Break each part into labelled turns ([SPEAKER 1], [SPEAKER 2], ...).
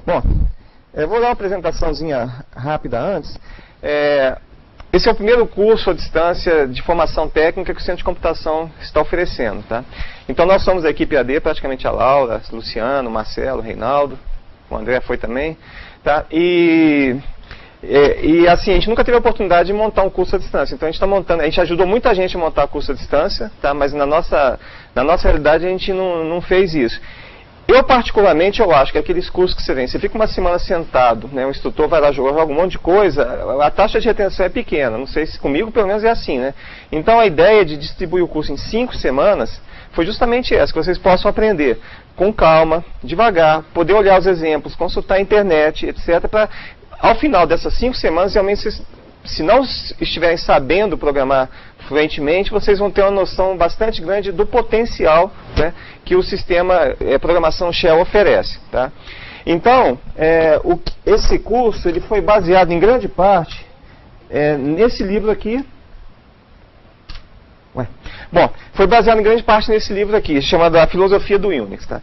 [SPEAKER 1] Bom, eu vou dar uma apresentaçãozinha rápida antes. Esse é o primeiro curso à distância de formação técnica que o Centro de Computação está oferecendo, tá? Então nós somos a equipe AD, praticamente a Laura, Luciano, Marcelo, Reinaldo, o André foi também, tá? E assim, a gente nunca teve a oportunidade de montar um curso à distância, então a gente está montando, a gente ajudou muita gente a montar curso à distância, tá? Mas na nossa realidade a gente não fez isso. Eu, particularmente, eu acho que aqueles cursos que você fica uma semana sentado, né, o instrutor vai lá jogar um monte de coisa, a taxa de retenção é pequena, não sei se comigo pelo menos é assim, né? Então a ideia de distribuir o curso em 5 semanas foi justamente essa, que vocês possam aprender com calma, devagar, poder olhar os exemplos, consultar a internet, etc., para ao final dessas 5 semanas, realmente, se não estiverem sabendo programar fluentemente, vocês vão ter uma noção bastante grande do potencial, né, que o sistema programação Shell oferece. Tá? Então, esse curso ele foi baseado em grande parte nesse livro aqui. Bom, foi baseado em grande parte nesse livro aqui, chamado A Filosofia do Unix. Tá?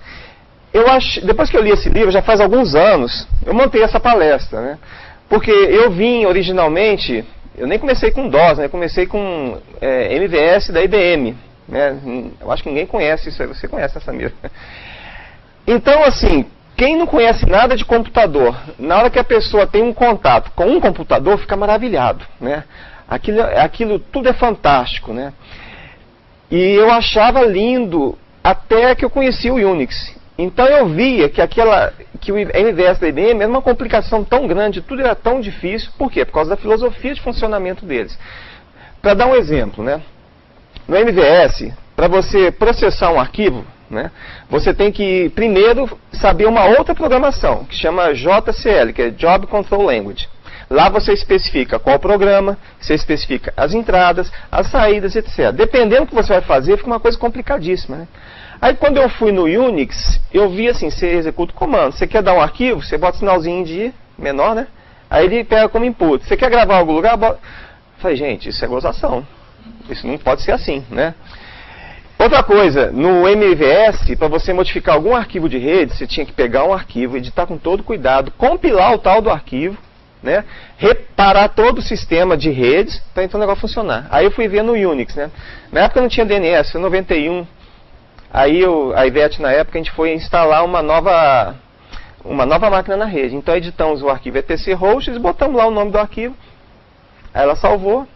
[SPEAKER 1] Depois que eu li esse livro, já faz alguns anos, eu montei essa palestra, né? Porque eu vim originalmente, eu nem comecei com DOS, né? Eu comecei com MVS da IBM, né? Eu acho que ninguém conhece isso aí, você conhece essa mira. Então, assim, quem não conhece nada de computador, na hora que a pessoa tem um contato com um computador, fica maravilhado, né? Aquilo tudo é fantástico, né? E eu achava lindo até que eu conheci o Unix. Então eu via que o MVS da IBM era uma complicação tão grande, tudo era tão difícil. Por quê? Por causa da filosofia de funcionamento deles. Para dar um exemplo, né? No MVS, para você processar um arquivo, né, você tem que primeiro saber uma outra programação, que chama JCL, que é Job Control Language. Lá você especifica qual programa, você especifica as entradas, as saídas, etc. Dependendo do que você vai fazer, fica uma coisa complicadíssima, né? Aí quando eu fui no Unix, eu vi assim, você executa o comando. Você quer dar um arquivo, você bota o sinalzinho de menor, né? Aí ele pega como input. Você quer gravar em algum lugar, bota... Falei, gente, isso é gozação. Isso não pode ser assim, né? Outra coisa, no MVS, para você modificar algum arquivo de rede, você tinha que pegar um arquivo, editar com todo cuidado, compilar o tal do arquivo, né? Reparar todo o sistema de redes, para então o negócio funcionar. Aí eu fui ver no Unix, né? Na época não tinha DNS, foi 91. Aí a Ivete, na época, a gente foi instalar uma nova máquina na rede. Então editamos o arquivo etc hosts e botamos lá o nome do arquivo. Aí ela salvou.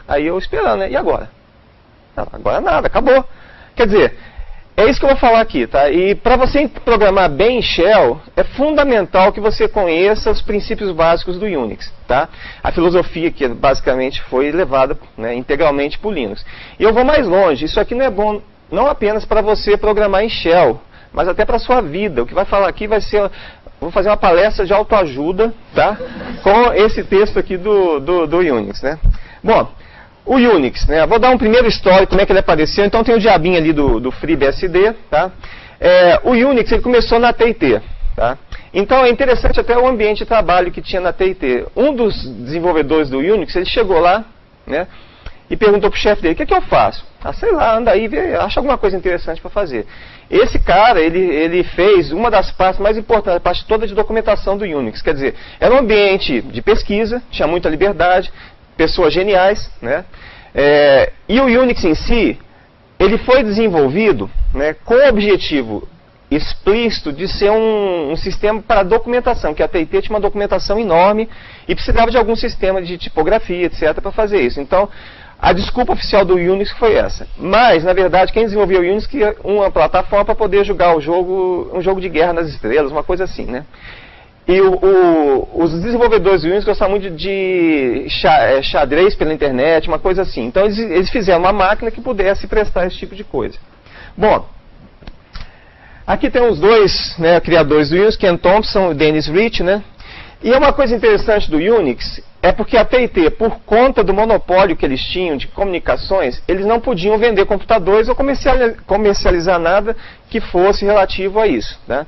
[SPEAKER 1] Aí eu esperando, né? E agora? Agora nada, acabou. Quer dizer, é isso que eu vou falar aqui, tá? E para você programar bem em Shell, é fundamental que você conheça os princípios básicos do Unix, tá? A filosofia que basicamente foi levada, né, integralmente para o Linux. E eu vou mais longe. Isso aqui não é bom não apenas para você programar em Shell, mas até para a sua vida. O que vai falar aqui vai ser... Vou fazer uma palestra de autoajuda, tá? Com esse texto aqui do Unix, né? Bom, o Unix, né? Vou dar um primeiro histórico, como é que ele apareceu. Então tem o diabinho ali do FreeBSD, tá? O Unix, ele começou na TIT, tá? Então é interessante até o ambiente de trabalho que tinha na TIT. Um dos desenvolvedores do Unix, ele chegou lá, né? E perguntou para o chefe dele, o que é que eu faço? Sei lá, anda aí, acha alguma coisa interessante para fazer. Esse cara, ele fez uma das partes mais importantes, a parte toda de documentação do Unix. Quer dizer, era um ambiente de pesquisa, tinha muita liberdade, pessoas geniais, né? E o Unix em si, ele foi desenvolvido, né, com o objetivo explícito de ser um sistema para documentação, que a TIT tinha uma documentação enorme e precisava de algum sistema de tipografia, etc., para fazer isso. Então, a desculpa oficial do Unix foi essa. Mas, na verdade, quem desenvolveu o Unix queria uma plataforma para poder jogar um jogo de guerra nas estrelas, uma coisa assim, né? E os desenvolvedores do Unix gostavam muito de xadrez pela internet, uma coisa assim. Então, eles fizeram uma máquina que pudesse prestar esse tipo de coisa. Bom, aqui tem os dois, né, criadores do Unix, Ken Thompson e Dennis Rich, né? E uma coisa interessante do Unix é porque a TIT, por conta do monopólio que eles tinham de comunicações, eles não podiam vender computadores ou comercializar nada que fosse relativo a isso, né?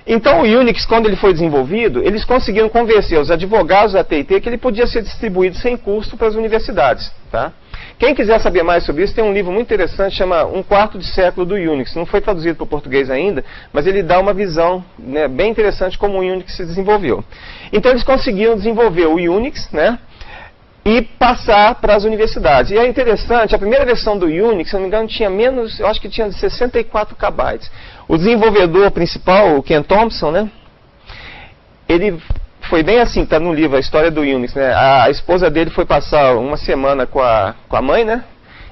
[SPEAKER 1] Então o Unix, quando ele foi desenvolvido, eles conseguiram convencer os advogados da TIT que ele podia ser distribuído sem custo para as universidades, tá? Quem quiser saber mais sobre isso, tem um livro muito interessante, chama Um Quarto de Século do Unix. Não foi traduzido para o português ainda, mas ele dá uma visão, né, bem interessante como o Unix se desenvolveu. Então eles conseguiram desenvolver o Unix, né, e passar para as universidades. E é interessante, a primeira versão do Unix, se não me engano, tinha menos, eu acho que tinha 64 KB. O desenvolvedor principal, o Ken Thompson, né, ele foi bem assim, está no livro, a história do Unix, né? A esposa dele foi passar uma semana com a mãe, né?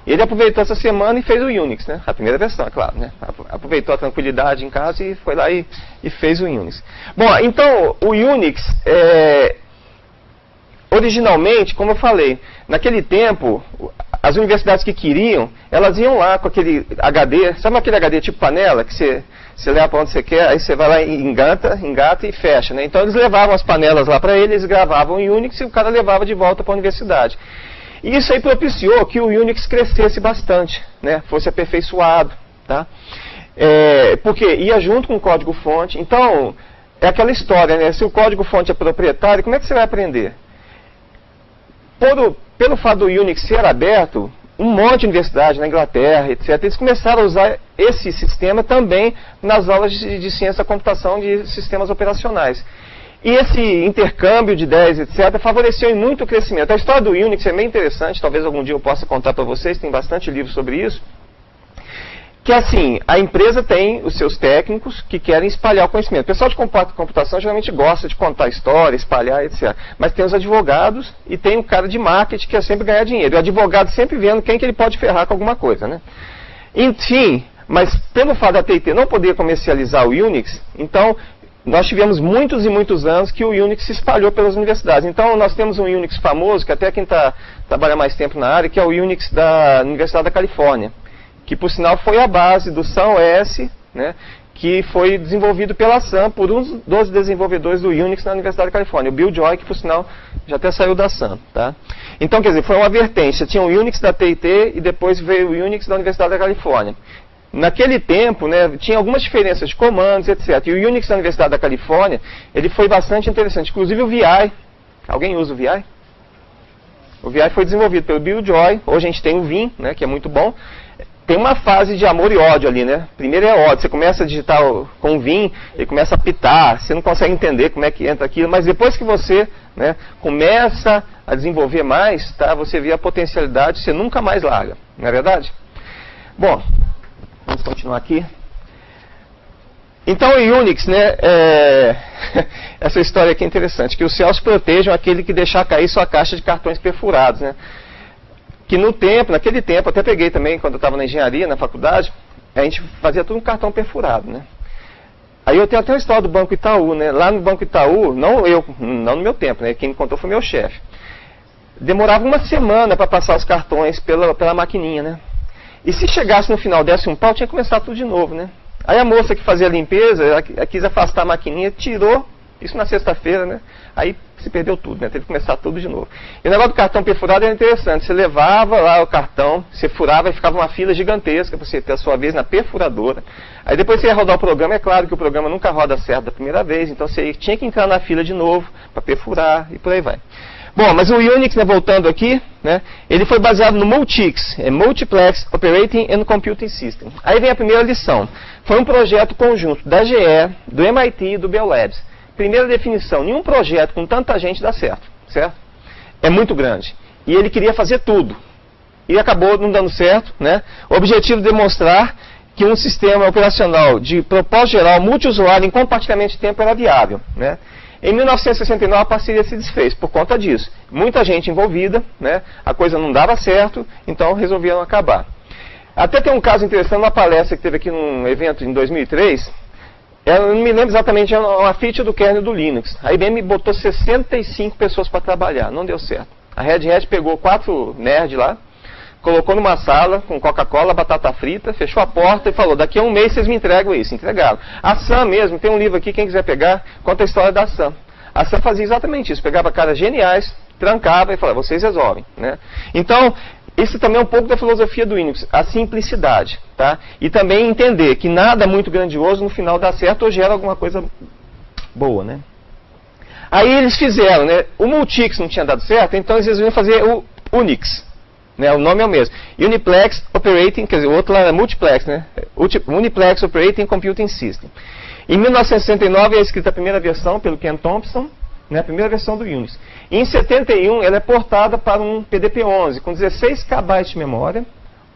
[SPEAKER 1] E ele aproveitou essa semana e fez o Unix, né? A primeira versão, é claro, né? Aproveitou a tranquilidade em casa e foi lá e fez o Unix. Bom, então, o Unix, originalmente, como eu falei, naquele tempo, as universidades que queriam, elas iam lá com aquele HD, sabe aquele HD tipo panela, que você leva para onde você quer, aí você vai lá e engata e fecha, né? Então eles levavam as panelas lá para eles, gravavam o Unix e o cara levava de volta para a universidade. E isso aí propiciou que o Unix crescesse bastante, né? Fosse aperfeiçoado, tá? Porque ia junto com o código-fonte. Então, é aquela história, né? Se o código-fonte é proprietário, como é que você vai aprender? Pelo fato do Unix ser aberto, um monte de universidade na Inglaterra, etc., eles começaram a usar esse sistema também nas aulas de ciência da computação de sistemas operacionais. E esse intercâmbio de ideias, etc., favoreceu muito o crescimento. A história do Unix é bem interessante, talvez algum dia eu possa contar para vocês, tem bastante livro sobre isso. Que assim, a empresa tem os seus técnicos que querem espalhar o conhecimento. O pessoal de computação geralmente gosta de contar história, espalhar, etc. Mas tem os advogados e tem o cara de marketing que é sempre ganhar dinheiro. E o advogado sempre vendo quem que ele pode ferrar com alguma coisa, né? Enfim, mas pelo fato da TIT não poder comercializar o Unix, então nós tivemos muitos e muitos anos que o Unix se espalhou pelas universidades. Então nós temos um Unix famoso, que até quem trabalha mais tempo na área, que é o Unix da Universidade da Califórnia, que por sinal foi a base do SunOS, né, que foi desenvolvido pela Sun por um dos desenvolvedores do Unix na Universidade da Califórnia, o Bill Joy, que por sinal já até saiu da Sun. Tá? Então, quer dizer, foi uma vertente. Tinha o Unix da TIT e depois veio o Unix da Universidade da Califórnia. Naquele tempo, né, tinha algumas diferenças de comandos, etc. E o Unix da Universidade da Califórnia, ele foi bastante interessante. Inclusive o VI. Alguém usa o VI? O VI foi desenvolvido pelo Bill Joy. Hoje a gente tem o Vim, né, que é muito bom. Tem uma fase de amor e ódio ali, né? Primeiro é ódio, você começa a digitar com o Vim, ele começa a pitar, você não consegue entender como é que entra aquilo, mas depois que você, né, começa a desenvolver mais, tá, você vê a potencialidade, você nunca mais larga, não é verdade? Bom, vamos continuar aqui. Então o Unix, né, essa história aqui é interessante, que os céus protejam aquele que deixar cair sua caixa de cartões perfurados, né? Que naquele tempo, até peguei também, quando eu estava na engenharia, na faculdade, a gente fazia tudo com cartão perfurado, né? Aí eu tenho até uma história do Banco Itaú, né? Lá no Banco Itaú, não no meu tempo, né? Quem me contou foi meu chefe. Demorava uma semana para passar os cartões pela maquininha, né? E se chegasse no final, desse um pau, tinha que começar tudo de novo, né? Aí a moça que fazia a limpeza, ela quis afastar a maquininha, tirou, isso na sexta-feira, né? Aí se perdeu tudo, né? Teve que começar tudo de novo. E o negócio do cartão perfurado era interessante. Você levava lá o cartão, você furava e ficava uma fila gigantesca para você ter a sua vez na perfuradora. Aí depois você ia rodar o programa, é claro que o programa nunca roda certo da primeira vez, então você tinha que entrar na fila de novo para perfurar e por aí vai. Bom, mas o Unix, né, voltando aqui, né, ele foi baseado no Multics, Multiplex Operating and Computing System. Aí vem a primeira lição. Foi um projeto conjunto da GE, do MIT e do Bell Labs. Primeira definição, nenhum projeto com tanta gente dá certo, certo? É muito grande. E ele queria fazer tudo. E acabou não dando certo, né? O objetivo é demonstrar que um sistema operacional de propósito geral, multiusuário em compartilhamento de tempo era viável, né? Em 1969 a parceria se desfez por conta disso. Muita gente envolvida, né? A coisa não dava certo, então resolveram acabar. Até tem um caso interessante, uma palestra que teve aqui num evento em 2003, eu não me lembro exatamente, é uma feature do kernel do Linux. A IBM botou 65 pessoas para trabalhar, não deu certo. A Red Hat pegou 4 nerds lá, colocou numa sala com Coca-Cola, batata frita, fechou a porta e falou, daqui a um mês vocês me entregam isso. Entregaram. A Sun mesmo, tem um livro aqui, quem quiser pegar, conta a história da Sun. A Sun fazia exatamente isso, pegava caras geniais, trancava e falava, vocês resolvem, né? Então, isso também é um pouco da filosofia do Unix, a simplicidade, tá? E também entender que nada muito grandioso no final dá certo ou gera alguma coisa boa, né? Aí eles fizeram, né? O Multics não tinha dado certo, então eles resolveram fazer o Unix. né? O nome é o mesmo. Uniplex Operating, quer dizer, o outro lá é Multiplex, né? Uniplex Operating Computing System. Em 1969 é escrita a primeira versão pelo Ken Thompson, né? A primeira versão do Unix. E em 71 ela é portada para um PDP-11 com 16 KB de memória,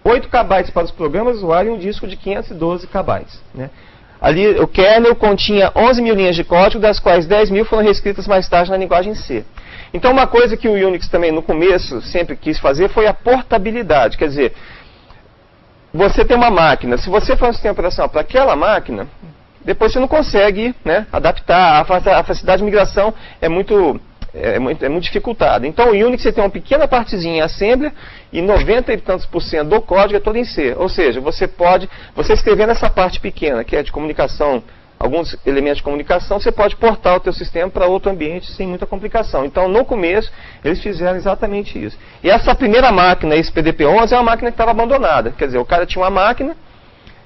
[SPEAKER 1] 8 KB para os programas do usuário e um disco de 512 KB, né? Ali o kernel continha 11 mil linhas de código, das quais 10 mil foram reescritas mais tarde na linguagem C. Então uma coisa que o Unix também no começo sempre quis fazer foi a portabilidade. Quer dizer, você tem uma máquina, se você for um sistema operacional para aquela máquina, depois você não consegue, né, adaptar, a facilidade de migração é muito dificultada. Então o Unix você tem uma pequena partezinha em assembly e 90 e tantos % do código é todo em C. Ou seja, você escrevendo essa parte pequena, que é de comunicação, alguns elementos de comunicação, você pode portar o teu sistema para outro ambiente sem muita complicação. Então no começo eles fizeram exatamente isso. E essa primeira máquina, esse PDP-11, é uma máquina que estava abandonada. Quer dizer, o cara tinha uma máquina,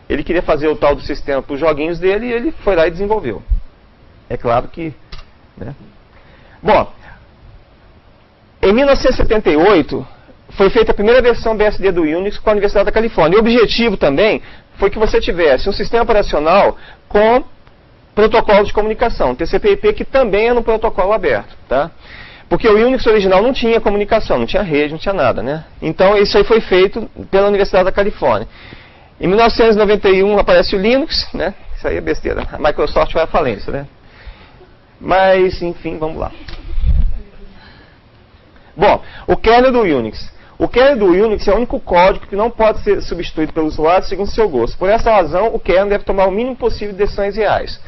[SPEAKER 1] ele queria fazer o tal do sistema para os joguinhos dele e ele foi lá e desenvolveu. É claro que, né? Bom, em 1978 foi feita a primeira versão BSD do Unix com a Universidade da Califórnia. E o objetivo também foi que você tivesse um sistema operacional com protocolo de comunicação, TCP/IP, que também é no protocolo aberto, tá? Porque o Unix original não tinha comunicação, não tinha rede, não tinha nada, né? Então isso aí foi feito pela Universidade da Califórnia. Em 1991 aparece o Linux, né? Isso aí é besteira. A Microsoft vai à falência, né? Mas, enfim, vamos lá. Bom, o kernel do Unix. O kernel do Unix é o único código que não pode ser substituído pelo usuário segundo seu gosto. Por essa razão, o kernel deve tomar o mínimo possível de decisões reais.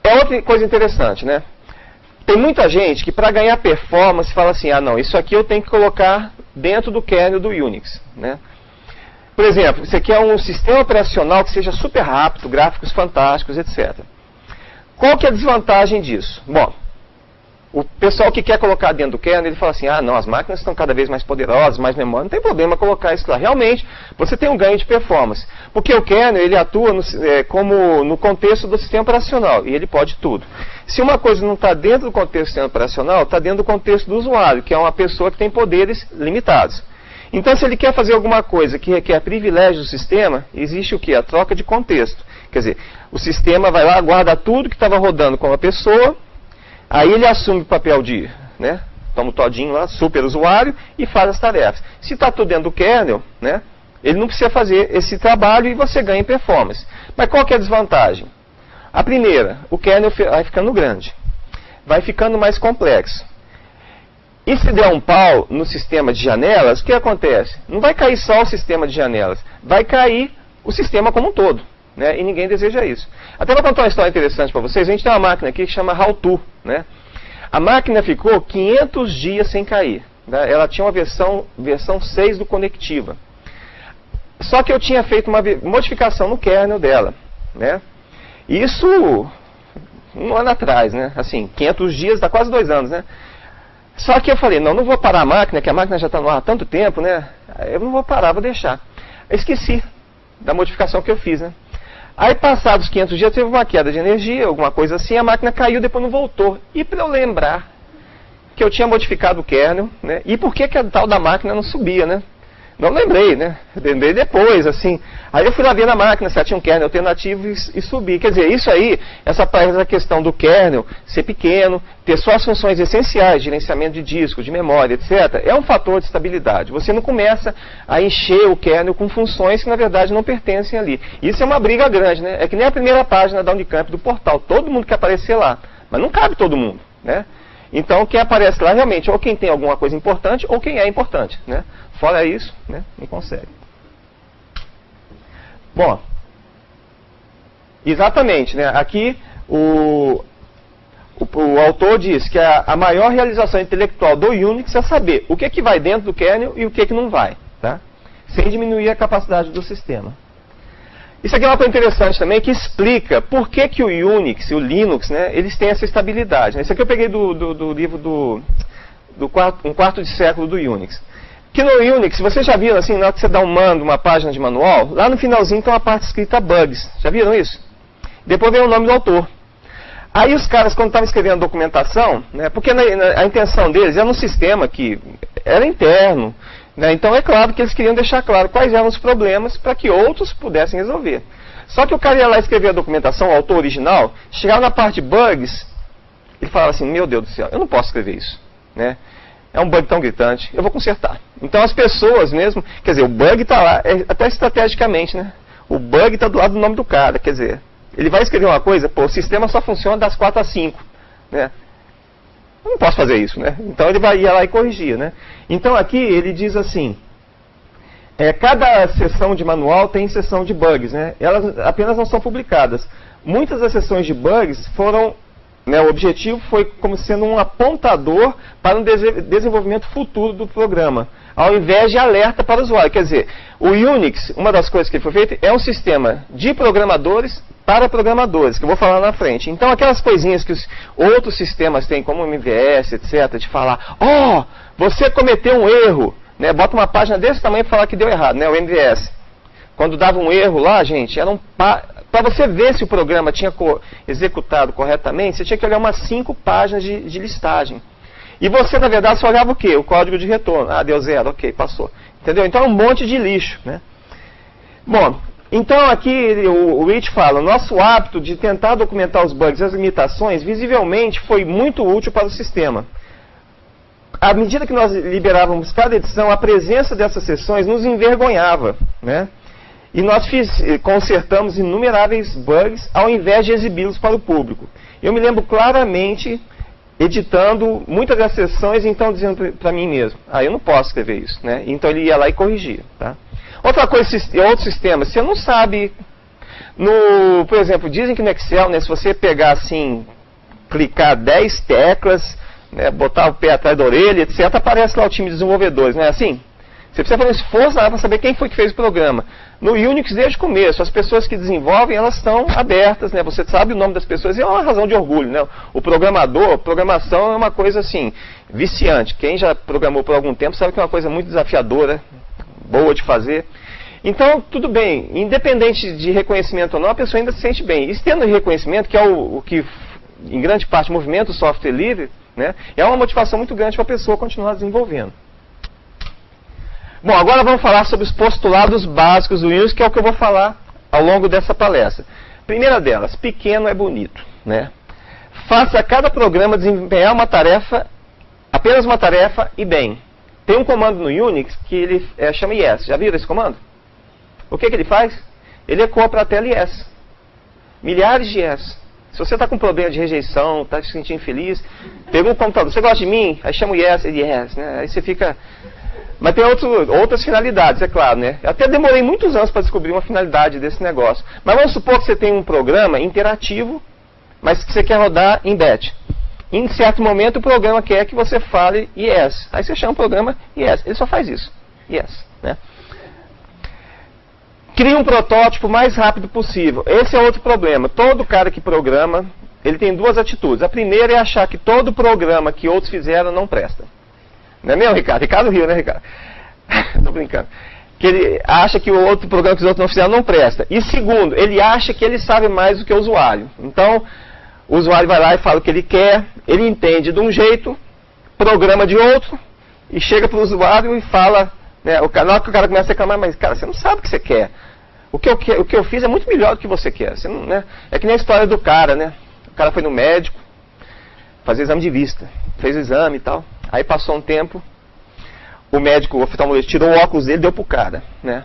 [SPEAKER 1] É outra coisa interessante, né? Tem muita gente que para ganhar performance fala assim, ah não, isso aqui eu tenho que colocar dentro do kernel do Unix, né? Por exemplo, você quer um sistema operacional que seja super rápido, gráficos fantásticos, etc. Qual que é a desvantagem disso? Bom, o pessoal que quer colocar dentro do kernel, ele fala assim, ah não, as máquinas estão cada vez mais poderosas, mais memória, não tem problema colocar isso lá. Realmente, você tem um ganho de performance. Porque o kernel, ele atua como no contexto do sistema operacional, e ele pode tudo. Se uma coisa não está dentro do contexto do sistema operacional, está dentro do contexto do usuário, que é uma pessoa que tem poderes limitados. Então, se ele quer fazer alguma coisa que requer privilégio do sistema, existe o quê? A troca de contexto. Quer dizer, o sistema vai lá, guarda tudo que estava rodando com a pessoa, aí ele assume o papel de, né, toma o todinho lá, super usuário, e faz as tarefas. Se está tudo dentro do kernel, né, ele não precisa fazer esse trabalho e você ganha em performance. Mas qual que é a desvantagem? A primeira, o kernel vai ficando grande, vai ficando mais complexo. E se der um pau no sistema de janelas, o que acontece? Não vai cair só o sistema de janelas, vai cair o sistema como um todo, né? E ninguém deseja isso. Até vou contar uma história interessante para vocês. A gente tem uma máquina aqui que chama How-To, né? A máquina ficou 500 dias sem cair, né? Ela tinha uma versão 6 do Conectiva. Só que eu tinha feito uma modificação no kernel dela, né? Isso um ano atrás, né? Assim, 500 dias, dá quase 2 anos, né? Só que eu falei, não vou parar a máquina, que a máquina já está no ar há tanto tempo, né? Eu não vou parar, vou deixar. Eu esqueci da modificação que eu fiz, né? Aí, passados 500 dias, teve uma queda de energia, alguma coisa assim, a máquina caiu, depois não voltou. E para eu lembrar que eu tinha modificado o kernel, né? E por que a tal da máquina não subia, né? Não lembrei, né? Lembrei depois, assim. Aí eu fui lá ver na máquina se ela tinha um kernel alternativo e subi. Quer dizer, isso aí, essa questão do kernel ser pequeno, ter só as funções essenciais, gerenciamento de disco, de memória, etc., é um fator de estabilidade. Você não começa a encher o kernel com funções que, na verdade, não pertencem ali. Isso é uma briga grande, né? É que nem a primeira página da Unicamp do portal. Todo mundo quer aparecer lá, mas não cabe todo mundo, né? Então, quem aparece lá realmente, ou quem tem alguma coisa importante, ou quem é importante, né? Fora isso, né, não consegue. Bom, exatamente, né, aqui o autor diz que a maior realização intelectual do Unix é saber o que vai dentro do kernel e o que não vai, tá? Sem diminuir a capacidade do sistema. Isso aqui é uma coisa interessante também, que explica por que o Unix e o Linux, né, eles têm essa estabilidade. Isso aqui eu peguei do livro um quarto de século do Unix. Que no Unix, você já viram assim, na hora que você dá um mando, uma página de manual, lá no finalzinho tem uma parte escrita bugs. Já viram isso? Depois vem o nome do autor. Aí os caras, quando estavam escrevendo documentação, né, porque a intenção deles era um sistema que era interno, Né? Então é claro que eles queriam deixar claro quais eram os problemas para que outros pudessem resolver. Só que o cara ia lá escrever a documentação, o autor original, chegava na parte de bugs, ele falava assim, meu Deus do céu, eu não posso escrever isso. Né? É um bug tão gritante, eu vou consertar. Então as pessoas mesmo, quer dizer, o bug está lá, até estrategicamente, né? O bug está do lado do nome do cara, quer dizer, ele vai escrever uma coisa, pô, o sistema só funciona das 4 às 5, né? Eu não posso fazer isso, né? Então ele ia lá e corrigia, né? Então aqui ele diz assim, cada seção de manual tem seção de bugs, né? Elas apenas não são publicadas. Muitas das seções de bugs foram, né, o objetivo foi como sendo um apontador para um desenvolvimento futuro do programa, ao invés de alerta para o usuário. Quer dizer, o Unix, uma das coisas que foi feita, é um sistema de programadores para programadores, que eu vou falar na frente. Então aquelas coisinhas que os outros sistemas têm, como o MVS, etc., de falar, você cometeu um erro, né, bota uma página desse tamanho para falar que deu errado, né, o MVS. Quando dava um erro lá, gente, era para você ver se o programa tinha executado corretamente, você tinha que olhar umas 5 páginas de listagem. E você, na verdade, só olhava o quê? O código de retorno. Ah, deu 0, ok, passou. Entendeu? Então é um monte de lixo, né? Bom, então aqui o Rich fala, nosso hábito de tentar documentar os bugs e as limitações, visivelmente foi muito útil para o sistema. À medida que nós liberávamos cada edição, a presença dessas seções nos envergonhava, né? E nós consertamos inumeráveis bugs ao invés de exibi-los para o público. Eu me lembro claramente editando muitas das sessões e então dizendo para mim mesmo, eu não posso escrever isso, né? Então ele ia lá e corrigia, tá? Outra coisa, outros sistemas, você não sabe, por exemplo, dizem que no Excel, né, se você pegar assim, clicar 10 teclas, né, botar o pé atrás da orelha, etc., aparece lá o time de desenvolvedores, não é assim? Você precisa fazer um esforço para saber quem foi que fez o programa. No Unix, desde o começo, as pessoas que desenvolvem, elas estão abertas, né? Você sabe o nome das pessoas e é uma razão de orgulho, né? O programador, programação é uma coisa assim, viciante. Quem já programou por algum tempo sabe que é uma coisa muito desafiadora, boa de fazer. Então, tudo bem, independente de reconhecimento ou não, a pessoa ainda se sente bem. E tendo reconhecimento, que é o que, em grande parte, movimenta o software livre, né? É uma motivação muito grande para a pessoa continuar desenvolvendo. Bom, agora vamos falar sobre os postulados básicos do Unix, que é o que eu vou falar ao longo dessa palestra. Primeira delas, pequeno é bonito, né? Faça cada programa desempenhar uma tarefa, apenas uma tarefa e bem. Tem um comando no Unix que ele chama yes. Já viram esse comando? O que ele faz? Ele ecoa para a tela yes. Milhares de yes. Se você está com problema de rejeição, está se sentindo infeliz, pergunta o computador, você gosta de mim? Aí chama o yes, ele yes, né? Aí você fica... Mas tem outras finalidades, é claro, né? Eu até demorei muitos anos para descobrir uma finalidade desse negócio. Mas vamos supor que você tem um programa interativo, mas que você quer rodar em batch. Em certo momento o programa quer que você fale yes. Aí você chama o programa yes. Ele só faz isso. Yes, né? Cria um protótipo o mais rápido possível. Esse é outro problema. Todo cara que programa, ele tem duas atitudes. A primeira é achar que todo programa que outros fizeram não presta. Não é mesmo, Ricardo? Ricardo riu, né, Ricardo? Estou brincando. Que ele acha que o outro programa que os outros não fizeram não presta. E segundo, ele acha que ele sabe mais do que o usuário. Então, o usuário vai lá e fala o que ele quer, ele entende de um jeito, programa de outro, e chega para o usuário e fala, né, na hora que o cara começa a reclamar, mas cara, você não sabe o que você quer. O que eu fiz é muito melhor do que você quer. Você não, né? É que nem a história do cara, né? O cara foi no médico, fazer exame de vista, fez o exame e tal. Aí passou um tempo, o médico, o oftalmologista, tirou o óculos dele e deu pro cara, né?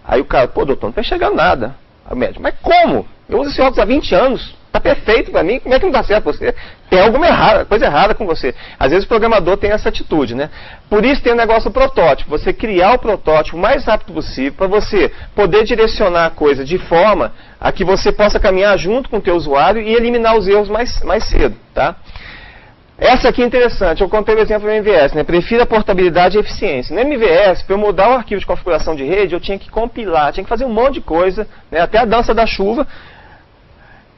[SPEAKER 1] Aí o cara, pô, doutor, não tá enxergando nada. Aí o médico, mas como? Eu uso esse óculos há 20 anos, tá perfeito pra mim, como é que não dá certo pra você? Tem alguma coisa errada com você. Às vezes o programador tem essa atitude, né? Por isso tem o negócio do protótipo, você criar o protótipo o mais rápido possível para você poder direcionar a coisa de forma a que você possa caminhar junto com o teu usuário e eliminar os erros mais cedo, tá? Essa aqui é interessante, eu contei o exemplo do MVS, né? Prefira portabilidade e eficiência. No MVS, para eu mudar o arquivo de configuração de rede, eu tinha que compilar, tinha que fazer um monte de coisa, né? Até a dança da chuva.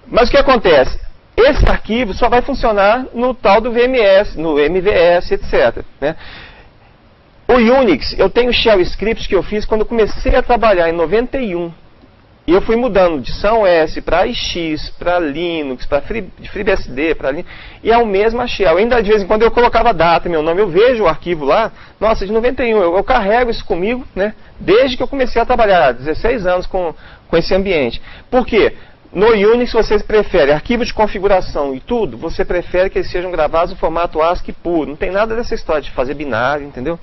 [SPEAKER 1] Mas o que acontece? Esse arquivo só vai funcionar no tal do VMS, no MVS, etc. Né? O Unix, eu tenho shell scripts que eu fiz quando eu comecei a trabalhar em 91. E eu fui mudando de SunOS para AIX, para Linux, para FreeBSD, para Linux, e é o mesmo shell. Ainda de vez em quando eu colocava data, meu nome, eu vejo o arquivo lá, nossa, de 91, eu carrego isso comigo, né, desde que eu comecei a trabalhar, há 16 anos com esse ambiente. Por quê? No Unix você prefere arquivo de configuração e tudo, você prefere que eles sejam gravados no formato ASCII puro. Não tem nada dessa história de fazer binário, entendeu?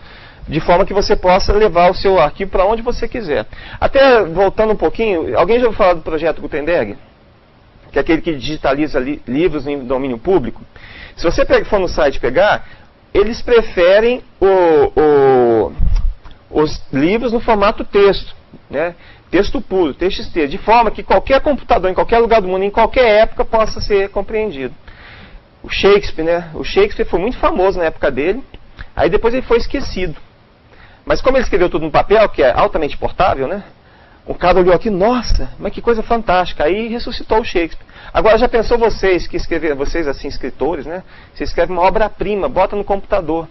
[SPEAKER 1] De forma que você possa levar o seu arquivo para onde você quiser. Até voltando um pouquinho, alguém já ouviu falar do projeto Gutenberg? Que é aquele que digitaliza livros em domínio público. Se você for no site pegar, eles preferem os livros no formato texto, né? Texto puro, TXT, de forma que qualquer computador, em qualquer lugar do mundo, em qualquer época, possa ser compreendido. O Shakespeare, né? O Shakespeare foi muito famoso na época dele, aí depois ele foi esquecido. Mas como ele escreveu tudo no papel, que é altamente portável, né? O cara olhou aqui, nossa, mas que coisa fantástica. Aí ressuscitou o Shakespeare. Agora já pensou vocês que escreveram, vocês assim, escritores, né? Você escreve uma obra-prima, bota no computador.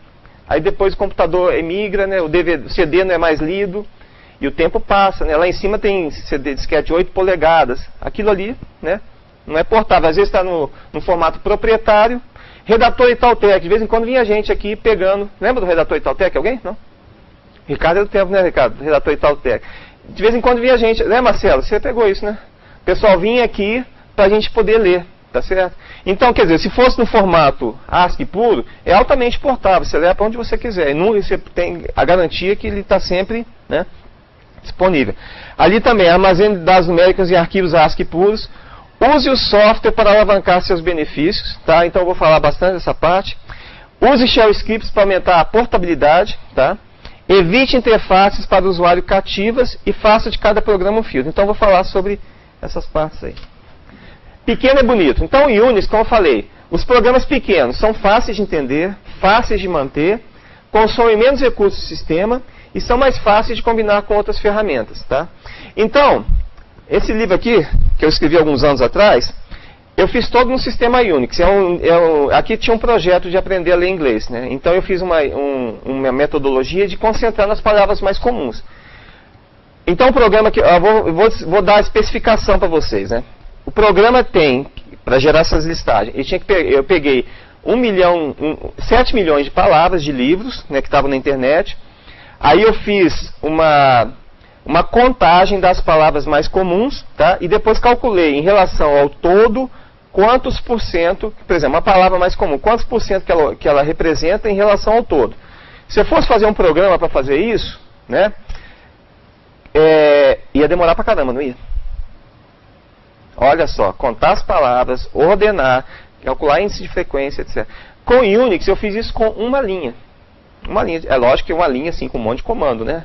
[SPEAKER 1] Aí depois o computador emigra, né? O CD não é mais lido. E o tempo passa, né? Lá em cima tem CD disquete 8 polegadas. Aquilo ali, né? Não é portável. Às vezes está no formato proprietário. Redator Itautec. De vez em quando vinha gente aqui pegando. Lembra do redator Itautec? Alguém? Não? Ricardo é do tempo, né, Ricardo? Redator Itautec. De vez em quando vinha gente. Né, Marcelo? Você pegou isso, né? O pessoal vinha aqui para a gente poder ler. Tá certo? Então, quer dizer, se fosse no formato ASCII puro, é altamente portável. Você leva para onde você quiser. E não, você tem a garantia que ele está sempre, né, disponível. Ali também, armazém de dados numéricos e arquivos ASCII puros. Use o software para alavancar seus benefícios, tá? Então eu vou falar bastante dessa parte. Use shell scripts para aumentar a portabilidade, tá? Evite interfaces para o usuário cativas e faça de cada programa um filtro. Então eu vou falar sobre essas partes aí. Pequeno é bonito. Então o Unix, como eu falei, os programas pequenos são fáceis de entender, fáceis de manter, consomem menos recursos do sistema e são mais fáceis de combinar com outras ferramentas, tá? Então, esse livro aqui, que eu escrevi alguns anos atrás, eu fiz todo no sistema Unix. Aqui tinha um projeto de aprender a ler inglês, né? Então eu fiz uma metodologia de concentrar nas palavras mais comuns. Então o programa, que eu vou dar a especificação para vocês, né? O programa tem, para gerar essas listagens, eu peguei 7 milhões de palavras de livros, né, que estavam na internet. Aí eu fiz uma contagem das palavras mais comuns, tá? E depois calculei em relação ao todo quantos por cento, por exemplo, uma palavra mais comum, quantos por cento que ela representa em relação ao todo. Se eu fosse fazer um programa para fazer isso, né, ia demorar pra caramba, não ia? Olha só, contar as palavras, ordenar, calcular índice de frequência, etc. Com o Unix eu fiz isso com uma linha. Uma linha, é lógico que uma linha assim com um monte de comando, né?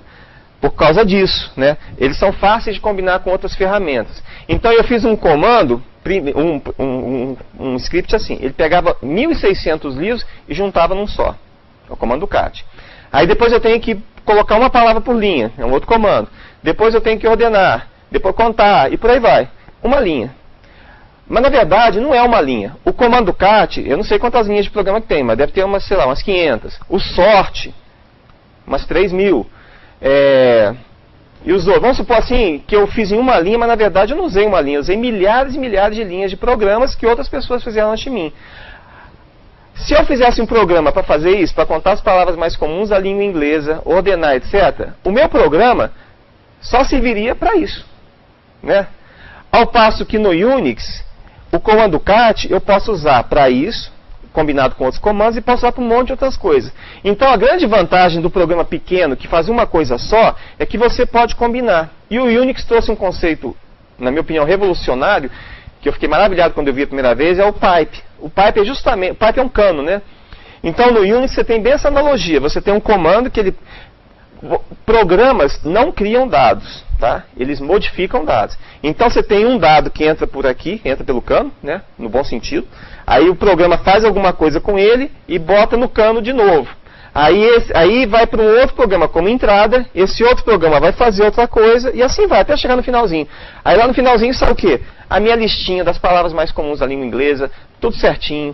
[SPEAKER 1] Por causa disso, né? Eles são fáceis de combinar com outras ferramentas. Então eu fiz um comando, um script assim. Ele pegava 1.600 livros e juntava num só. É o comando cat. Aí depois eu tenho que colocar uma palavra por linha, é um outro comando. Depois eu tenho que ordenar, depois contar e por aí vai. Uma linha. Mas na verdade não é uma linha. O comando cat, eu não sei quantas linhas de programa que tem, mas deve ter umas, sei lá, umas 500. O sort, umas 3.000. E os outros, vamos supor assim, que eu fiz em uma linha, mas na verdade eu não usei uma linha, eu usei milhares e milhares de linhas de programas que outras pessoas fizeram antes de mim. Se eu fizesse um programa para fazer isso, para contar as palavras mais comuns da língua inglesa, ordenar, etc., o meu programa só serviria para isso, né? Ao passo que no Unix, o comando cat eu posso usar para isso, combinado com outros comandos, e posso usar para um monte de outras coisas. Então a grande vantagem do programa pequeno, que faz uma coisa só, é que você pode combinar. E o Unix trouxe um conceito, na minha opinião, revolucionário, que eu fiquei maravilhado quando eu vi a primeira vez, é o pipe. O pipe é justamente, o pipe é um cano, né? Então no Unix você tem bem essa analogia, você tem um comando que ele... Programas não criam dados, tá? Eles modificam dados. Então você tem um dado que entra por aqui, entra pelo cano, né? No bom sentido. Aí o programa faz alguma coisa com ele e bota no cano de novo. Aí vai para um outro programa como entrada, esse outro programa vai fazer outra coisa e assim vai, até chegar no finalzinho. Aí lá no finalzinho sai o quê? A minha listinha das palavras mais comuns da língua inglesa, tudo certinho,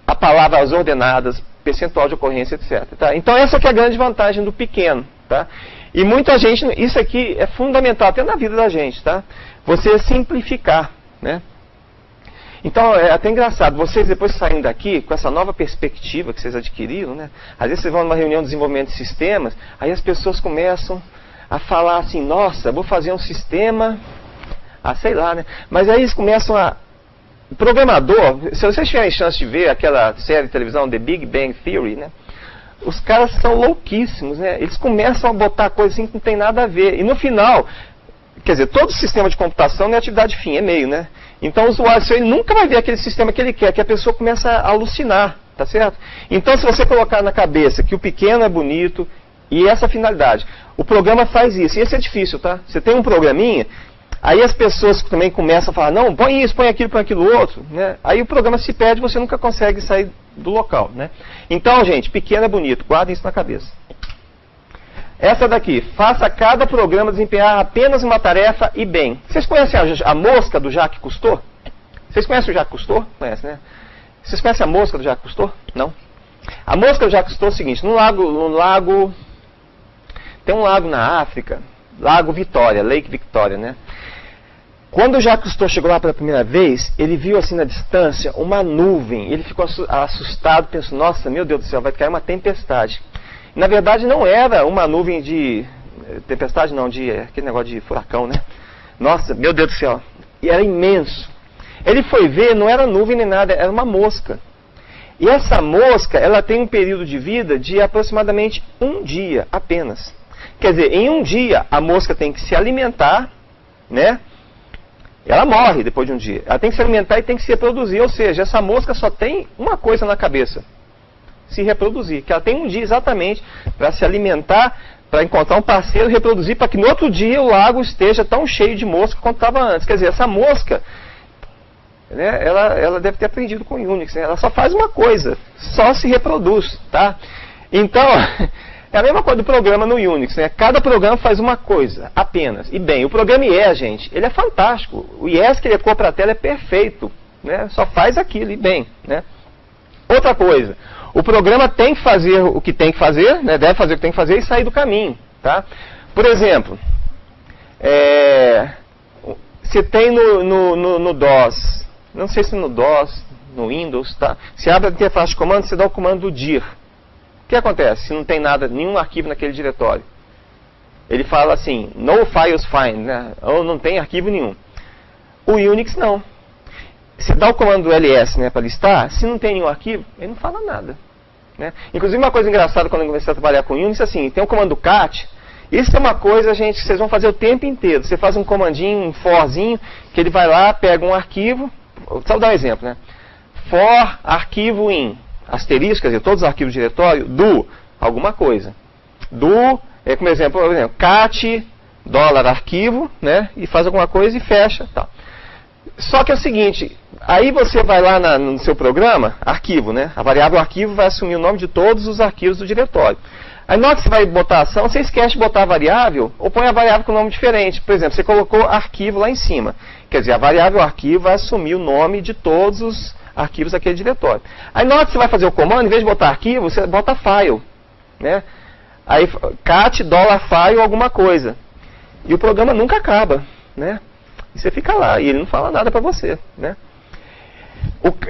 [SPEAKER 1] a palavra, as ordenadas, percentual de ocorrência, etc. Tá? Então essa que é a grande vantagem do pequeno. Tá? E muita gente, isso aqui é fundamental até na vida da gente. Tá? você simplificar, né? Então, é até engraçado, vocês depois saindo daqui, com essa nova perspectiva que vocês adquiriram, né? Às vezes vocês vão numa reunião de desenvolvimento de sistemas, aí as pessoas começam a falar assim, nossa, vou fazer um sistema, sei lá, né? Mas aí eles começam o programador, se vocês tiverem chance de ver aquela série de televisão, The Big Bang Theory, né? Os caras são louquíssimos, né? Eles começam a botar coisas assim que não tem nada a ver. E no final, quer dizer, todo sistema de computação não é atividade fim, é meio, né? Então o usuário ele nunca vai ver aquele sistema que ele quer, que a pessoa começa a alucinar, tá certo? Então se você colocar na cabeça que o pequeno é bonito e essa finalidade, o programa faz isso. E esse é difícil, tá? Você tem um programinha, aí as pessoas também começam a falar, não, põe isso, põe aquilo outro, né? Aí o programa se perde e você nunca consegue sair do local, né? Então, gente, pequeno é bonito, guardem isso na cabeça. Essa daqui, faça cada programa desempenhar apenas uma tarefa e bem. Vocês conhecem a mosca do Jacques Cousteau? Vocês conhecem o Jacques Cousteau? Conhecem, né? Vocês conhecem a mosca do Jacques Cousteau? Não? A mosca do Jacques Cousteau é o seguinte, tem um lago na África, Lago Vitória, Lake Victoria, né? Quando o Jacques Cousteau chegou lá pela primeira vez, ele viu assim na distância uma nuvem, ele ficou assustado, pensou, nossa, meu Deus do céu, vai cair uma tempestade. Na verdade não era uma nuvem de tempestade, não, de aquele negócio de furacão, né? Nossa, meu Deus do céu, e era imenso. Ele foi ver, não era nuvem nem nada, era uma mosca. E essa mosca, ela tem um período de vida de aproximadamente um dia apenas. Quer dizer, em um dia a mosca tem que se alimentar, né? Ela morre depois de um dia. Ela tem que se alimentar e tem que se reproduzir. Ou seja, essa mosca só tem uma coisa na cabeça: se reproduzir. Que ela tem um dia exatamente para se alimentar, para encontrar um parceiro e reproduzir, para que no outro dia o lago esteja tão cheio de mosca quanto estava antes. Quer dizer, essa mosca, né, ela deve ter aprendido com o Unix. Né? Ela só faz uma coisa, só se reproduz. Tá? Então, é a mesma coisa do programa no Unix. Né? Cada programa faz uma coisa, apenas. E bem, o programa IE, gente, ele é fantástico. O IES que ele ecoa para a tela é perfeito. Né? Só faz aquilo e bem. Né? Outra coisa, o programa tem que fazer o que tem que fazer, né? Deve fazer o que tem que fazer e sair do caminho. Tá? Por exemplo, você tem no DOS, não sei se no DOS, no Windows, tá? Você abre a interface de comando, você dá o comando dir. O que acontece se não tem nada, nenhum arquivo naquele diretório? Ele fala assim, no files find, né? Ou não tem arquivo nenhum. O Unix não. Você dá o comando ls, né, para listar, se não tem nenhum arquivo, ele não fala nada. Né? Inclusive uma coisa engraçada quando eu comecei a trabalhar com Unix, assim, tem o comando cat, isso é uma coisa, gente, que vocês vão fazer o tempo inteiro. Você faz um comandinho, um forzinho, que ele vai lá, pega um arquivo, só dar um exemplo, né? For arquivo in, asterisco, quer dizer, todos os arquivos do diretório, do alguma coisa. Do, como exemplo, cat, $arquivo, né? E faz alguma coisa e fecha, tal. Só que é o seguinte, aí você vai lá no seu programa, arquivo, né? A variável arquivo vai assumir o nome de todos os arquivos do diretório. Aí na hora que você vai botar a ação, você esquece de botar a variável, ou põe a variável com nome diferente. Por exemplo, você colocou arquivo lá em cima. Quer dizer, a variável arquivo vai assumir o nome de todos os arquivos daquele diretório. Aí na hora que você vai fazer o comando, em vez de botar arquivo, você bota file. Né? Aí cat $file alguma coisa. E o programa nunca acaba. Né? E você fica lá, e ele não fala nada para você. Né?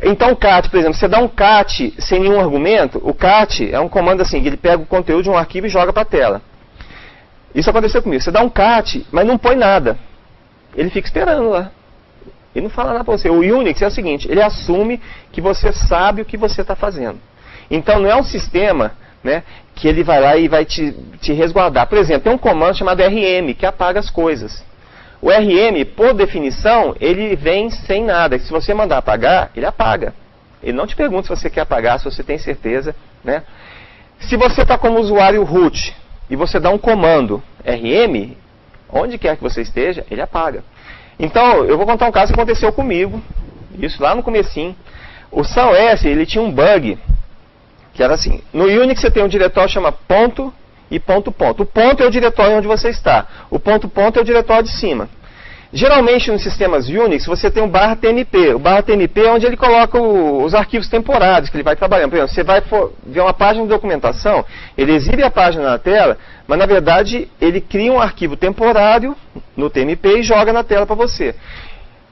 [SPEAKER 1] Então o cat, por exemplo, você dá um cat sem nenhum argumento, o cat é um comando assim, que ele pega o conteúdo de um arquivo e joga para a tela. Isso aconteceu comigo. Você dá um cat, mas não põe nada. Ele fica esperando lá. Ele não fala nada para você. O Unix é o seguinte, ele assume que você sabe o que você está fazendo. Então não é um sistema, né, que ele vai lá e vai te resguardar. Por exemplo, tem um comando chamado RM, que apaga as coisas. O RM, por definição, ele vem sem nada. Se você mandar apagar, ele apaga. Ele não te pergunta se você quer apagar, se você tem certeza. Né? Se você está como usuário root e você dá um comando RM, onde quer que você esteja, ele apaga. Então, eu vou contar um caso que aconteceu comigo, isso lá no comecinho. O SunOS, ele tinha um bug, que era assim, no Unix você tem um diretório que chama ponto e ponto ponto. O ponto é o diretório onde você está, o ponto ponto é o diretório de cima. Geralmente nos sistemas Unix você tem um /tmp. O /tmp é onde ele coloca os arquivos temporários que ele vai trabalhando. Por exemplo, você vai ver uma página de documentação, ele exibe a página na tela, mas na verdade ele cria um arquivo temporário no tmp e joga na tela para você.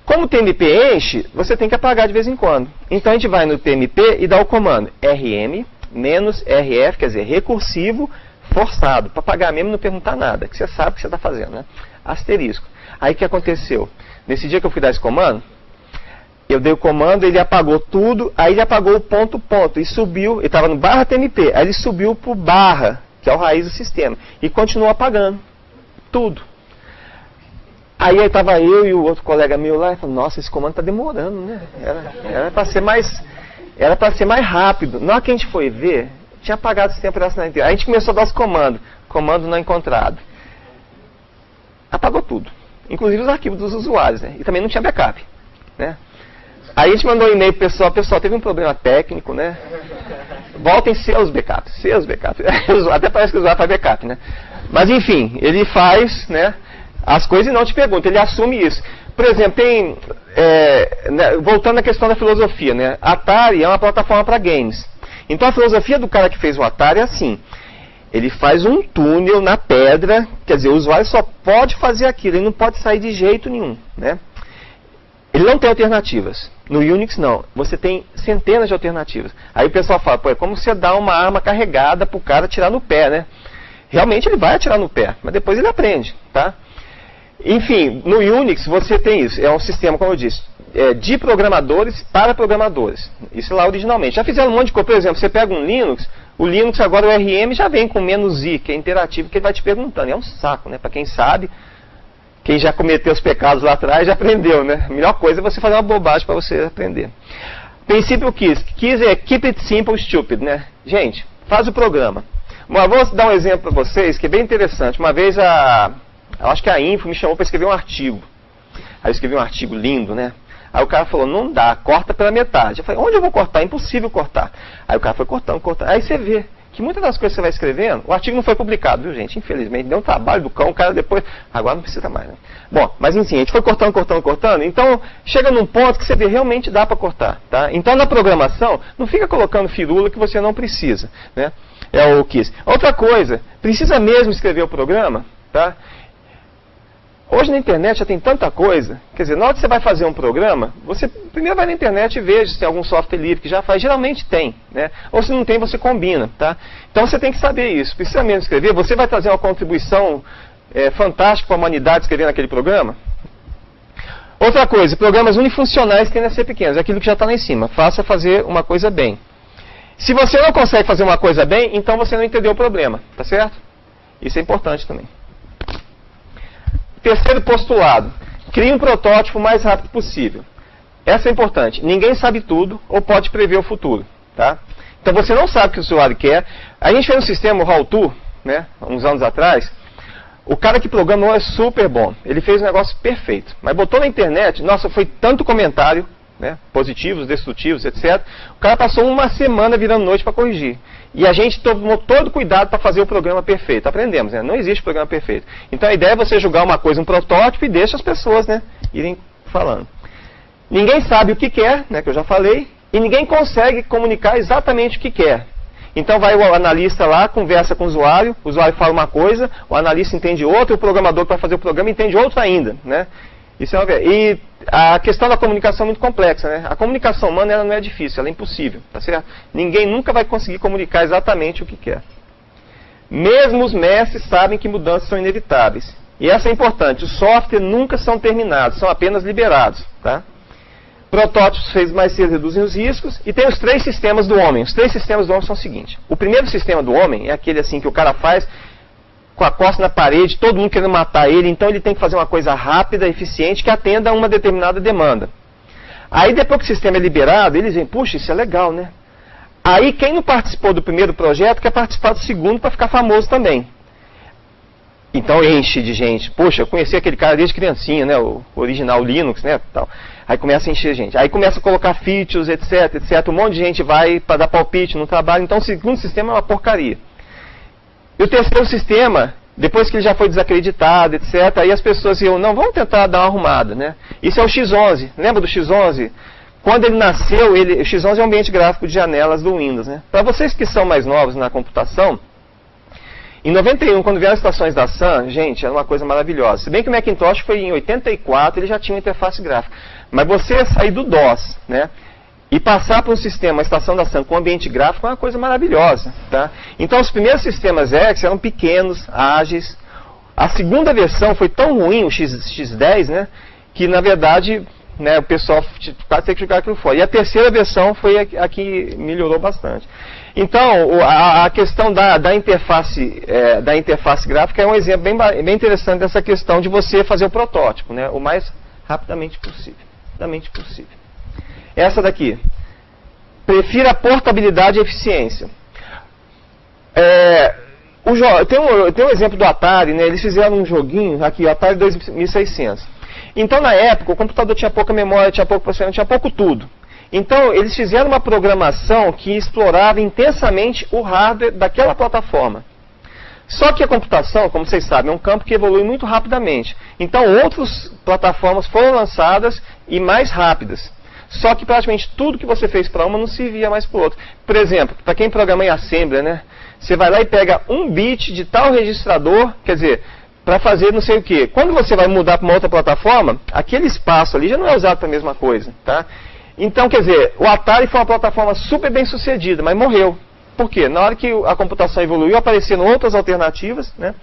[SPEAKER 1] Como o tmp enche, você tem que apagar de vez em quando. Então a gente vai no tmp e dá o comando rm-rf, quer dizer, recursivo forçado, para apagar mesmo e não perguntar nada, que você sabe o que você está fazendo, né? Asterisco. Aí o que aconteceu? Nesse dia que eu fui dar esse comando, eu dei o comando, ele apagou tudo, aí ele apagou o ponto, e subiu, ele estava no /tmp, aí ele subiu para o barra, que é o raiz do sistema, e continuou apagando tudo. Aí estava eu e o outro colega meu lá, e falou, nossa, esse comando está demorando, né? Era para ser mais rápido. Na hora que a gente foi ver, tinha apagado esse tempo na inteira. Aí a gente começou a dar os comandos, comando não encontrado. Apagou tudo. Inclusive os arquivos dos usuários, né? E também não tinha backup, né? Aí a gente mandou um e-mail pro pessoal, teve um problema técnico, né? Voltem seus backups. Até parece que o usuário faz backup, né? Mas enfim, ele faz, né, as coisas e não te pergunta, ele assume isso. Por exemplo, voltando à questão da filosofia, né? Atari é uma plataforma para games. Então a filosofia do cara que fez o Atari é assim. Ele faz um túnel na pedra, quer dizer, o usuário só pode fazer aquilo, ele não pode sair de jeito nenhum, né? Ele não tem alternativas. No Unix não, você tem centenas de alternativas. Aí o pessoal fala, pô, é como você dá uma arma carregada para o cara atirar no pé, né? Realmente ele vai atirar no pé, mas depois ele aprende, tá? Enfim, no Unix você tem isso, é um sistema, como eu disse, de programadores para programadores. Isso lá originalmente. Já fizeram um monte de coisa, por exemplo, você pega um Linux, o Linux agora, o RM já vem com "-i", que é interativo, que ele vai te perguntando. É um saco, né? Para quem sabe, quem já cometeu os pecados lá atrás já aprendeu, né? A melhor coisa é você fazer uma bobagem para você aprender. Princípio KISS. KISS é Keep It Simple Stupid, né? Gente, faz o programa. Vou dar um exemplo para vocês que é bem interessante. Uma vez eu acho que a Info me chamou para escrever um artigo. Aí eu escrevi um artigo lindo, né? Aí o cara falou, não dá, corta pela metade. Eu falei, onde eu vou cortar? É impossível cortar. Aí o cara foi cortando. Aí você vê que muitas das coisas que você vai escrevendo, o artigo não foi publicado, viu, gente? Infelizmente, deu um trabalho do cão, o cara depois, agora não precisa mais, né? Bom, mas enfim, a gente foi cortando. Então, chega num ponto que você vê, realmente dá para cortar, tá? Então, na programação, não fica colocando firula que você não precisa, né? É o KISS. Outra coisa, precisa mesmo escrever o programa, tá? Hoje na internet já tem tanta coisa, quer dizer, na hora que você vai fazer um programa, você primeiro vai na internet e veja se tem algum software livre que já faz, geralmente tem, né? Ou se não tem, você combina, tá? Então você tem que saber isso, precisa mesmo escrever, você vai trazer uma contribuição fantástica para a humanidade escrevendo aquele programa. Outra coisa, programas unifuncionais tendem a ser pequenos, é aquilo que já está lá em cima, faça fazer uma coisa bem. Se você não consegue fazer uma coisa bem, então você não entendeu o problema, tá certo? Isso é importante também. Terceiro postulado, crie um protótipo o mais rápido possível. Essa é importante. Ninguém sabe tudo ou pode prever o futuro, tá? Então você não sabe o que o usuário quer. A gente fez um sistema, o How-To, né, uns anos atrás. O cara que programou é super bom. Ele fez um negócio perfeito. Mas botou na internet, nossa, foi tanto comentário, né, positivos, destrutivos, etc. O cara passou uma semana virando noite para corrigir. E a gente tomou todo cuidado para fazer o programa perfeito. Aprendemos, né? Não existe programa perfeito. Então a ideia é você jogar uma coisa, um protótipo, e deixa as pessoas, né, irem falando. Ninguém sabe o que quer, né, que eu já falei, e ninguém consegue comunicar exatamente o que quer. Então vai o analista lá, conversa com o usuário fala uma coisa, o analista entende outra, o programador para fazer o programa entende outra ainda, né? Isso é e a questão da comunicação é muito complexa, né? A comunicação humana ela não é difícil, ela é impossível, tá certo? Ninguém nunca vai conseguir comunicar exatamente o que quer. Mesmo os mestres sabem que mudanças são inevitáveis. E essa é importante, os softwares nunca são terminados, são apenas liberados, tá? Protótipos feitos mais cedo reduzem os riscos. E tem os 3 sistemas do homem. Os 3 sistemas do homem são os seguintes. O primeiro sistema do homem é aquele assim que o cara faz com a costa na parede, todo mundo querendo matar ele, então ele tem que fazer uma coisa rápida, eficiente, que atenda a uma determinada demanda. Aí depois que o sistema é liberado, eles veem, puxa, isso é legal, né? Aí quem não participou do primeiro projeto quer participar do segundo para ficar famoso também. Então enche de gente. Poxa, eu conheci aquele cara desde criancinha, né? O original Linux, né? Tal. Aí começa a encher gente. Aí começa a colocar features, etc, etc. Um monte de gente vai para dar palpite no trabalho. Então o segundo sistema é uma porcaria. E o terceiro sistema Depois que ele já foi desacreditado, etc., aí as pessoas iam, não, vamos tentar dar uma arrumada, né? Isso é o X11, lembra do X11? Quando ele nasceu, o X11 é um ambiente gráfico de janelas do Windows, né? Para vocês que são mais novos na computação, em 91, quando vieram as estações da Sun, gente, era uma coisa maravilhosa. Se bem que o Macintosh foi em 84, ele já tinha uma interface gráfica. Mas você sair do DOS, né? E passar para um sistema, uma estação da Sun com ambiente gráfico é uma coisa maravilhosa, tá? Então os primeiros sistemas X eram pequenos, ágeis. A segunda versão foi tão ruim, o X10, né? Que na verdade, né, o pessoal quase teve que jogar aquilo fora. E a terceira versão foi a que melhorou bastante. Então a questão da interface gráfica é um exemplo bem interessante dessa questão de você fazer o protótipo, né? O mais rapidamente possível. Essa daqui. Prefira portabilidade e eficiência. Tem um exemplo do Atari, né? Eles fizeram um joguinho, aqui, o Atari 2600. Então, na época, o computador tinha pouca memória, tinha pouco processamento, tinha pouco tudo. Então, eles fizeram uma programação que explorava intensamente o hardware daquela plataforma. Só que a computação, como vocês sabem, é um campo que evolui muito rapidamente. Então, outras plataformas foram lançadas e mais rápidas. Só que praticamente tudo que você fez para uma não servia mais para o outro. Por exemplo, para quem programa em Assembler, né? Você vai lá e pega um bit de tal registrador, quer dizer, para fazer não sei o que. Quando você vai mudar para uma outra plataforma, aquele espaço ali já não é usado para a mesma coisa, tá? Então, quer dizer, o Atari foi uma plataforma super bem sucedida, mas morreu. Por quê? Na hora que a computação evoluiu, apareceram outras alternativas, né?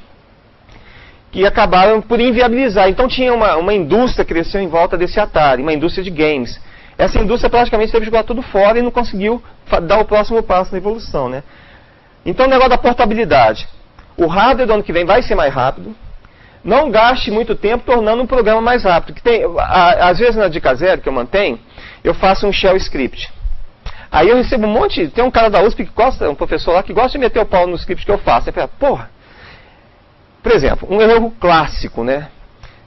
[SPEAKER 1] Que acabaram por inviabilizar. Então tinha uma indústria que cresceu em volta desse Atari, uma indústria de games. Essa indústria praticamente teve que jogar tudo fora e não conseguiu dar o próximo passo na evolução, né? Então o negócio da portabilidade. O hardware do ano que vem vai ser mais rápido. Não gaste muito tempo tornando um programa mais rápido. Às vezes na Dica Zero que eu mantenho, eu faço um shell script. Aí eu recebo um monte, tem um cara da USP que gosta, um professor lá que gosta de meter o pau no script que eu faço. Ele fala, porra, por exemplo, um erro clássico, né?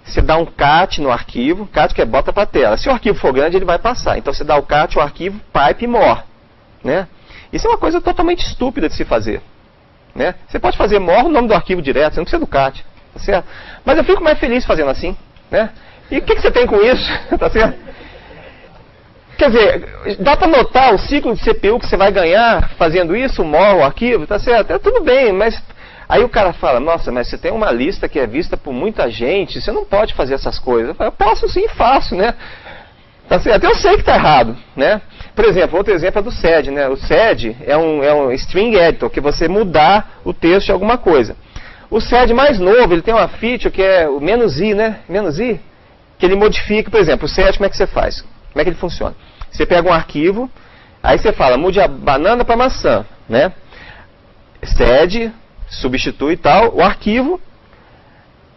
[SPEAKER 1] Você dá um cat no arquivo, cat que é bota para a tela. Se o arquivo for grande, ele vai passar. Então você dá o cat, o arquivo, pipe more, né? Isso é uma coisa totalmente estúpida de se fazer, né? Você pode fazer more o nome do arquivo direto, você não precisa do cat, tá certo? Mas eu fico mais feliz fazendo assim, né? E o que você tem com isso, tá certo? Quer dizer, dá para notar o ciclo de CPU que você vai ganhar fazendo isso, more o arquivo, tá certo? É tudo bem, mas aí o cara fala, nossa, mas você tem uma lista que é vista por muita gente, você não pode fazer essas coisas. Eu falo, eu posso sim, faço, né? Tá certo? Eu sei que está errado, né? Por exemplo, outro exemplo é do SED, né? O SED é um string editor, que você mudar o texto de alguma coisa. O SED mais novo, ele tem uma feature que é o "-i", né? "-i", que ele modifica, por exemplo, o SED, como é que você faz? Como é que ele funciona? Você pega um arquivo, aí você fala, mude a banana para maçã, né? SED, substitui e tal, o arquivo.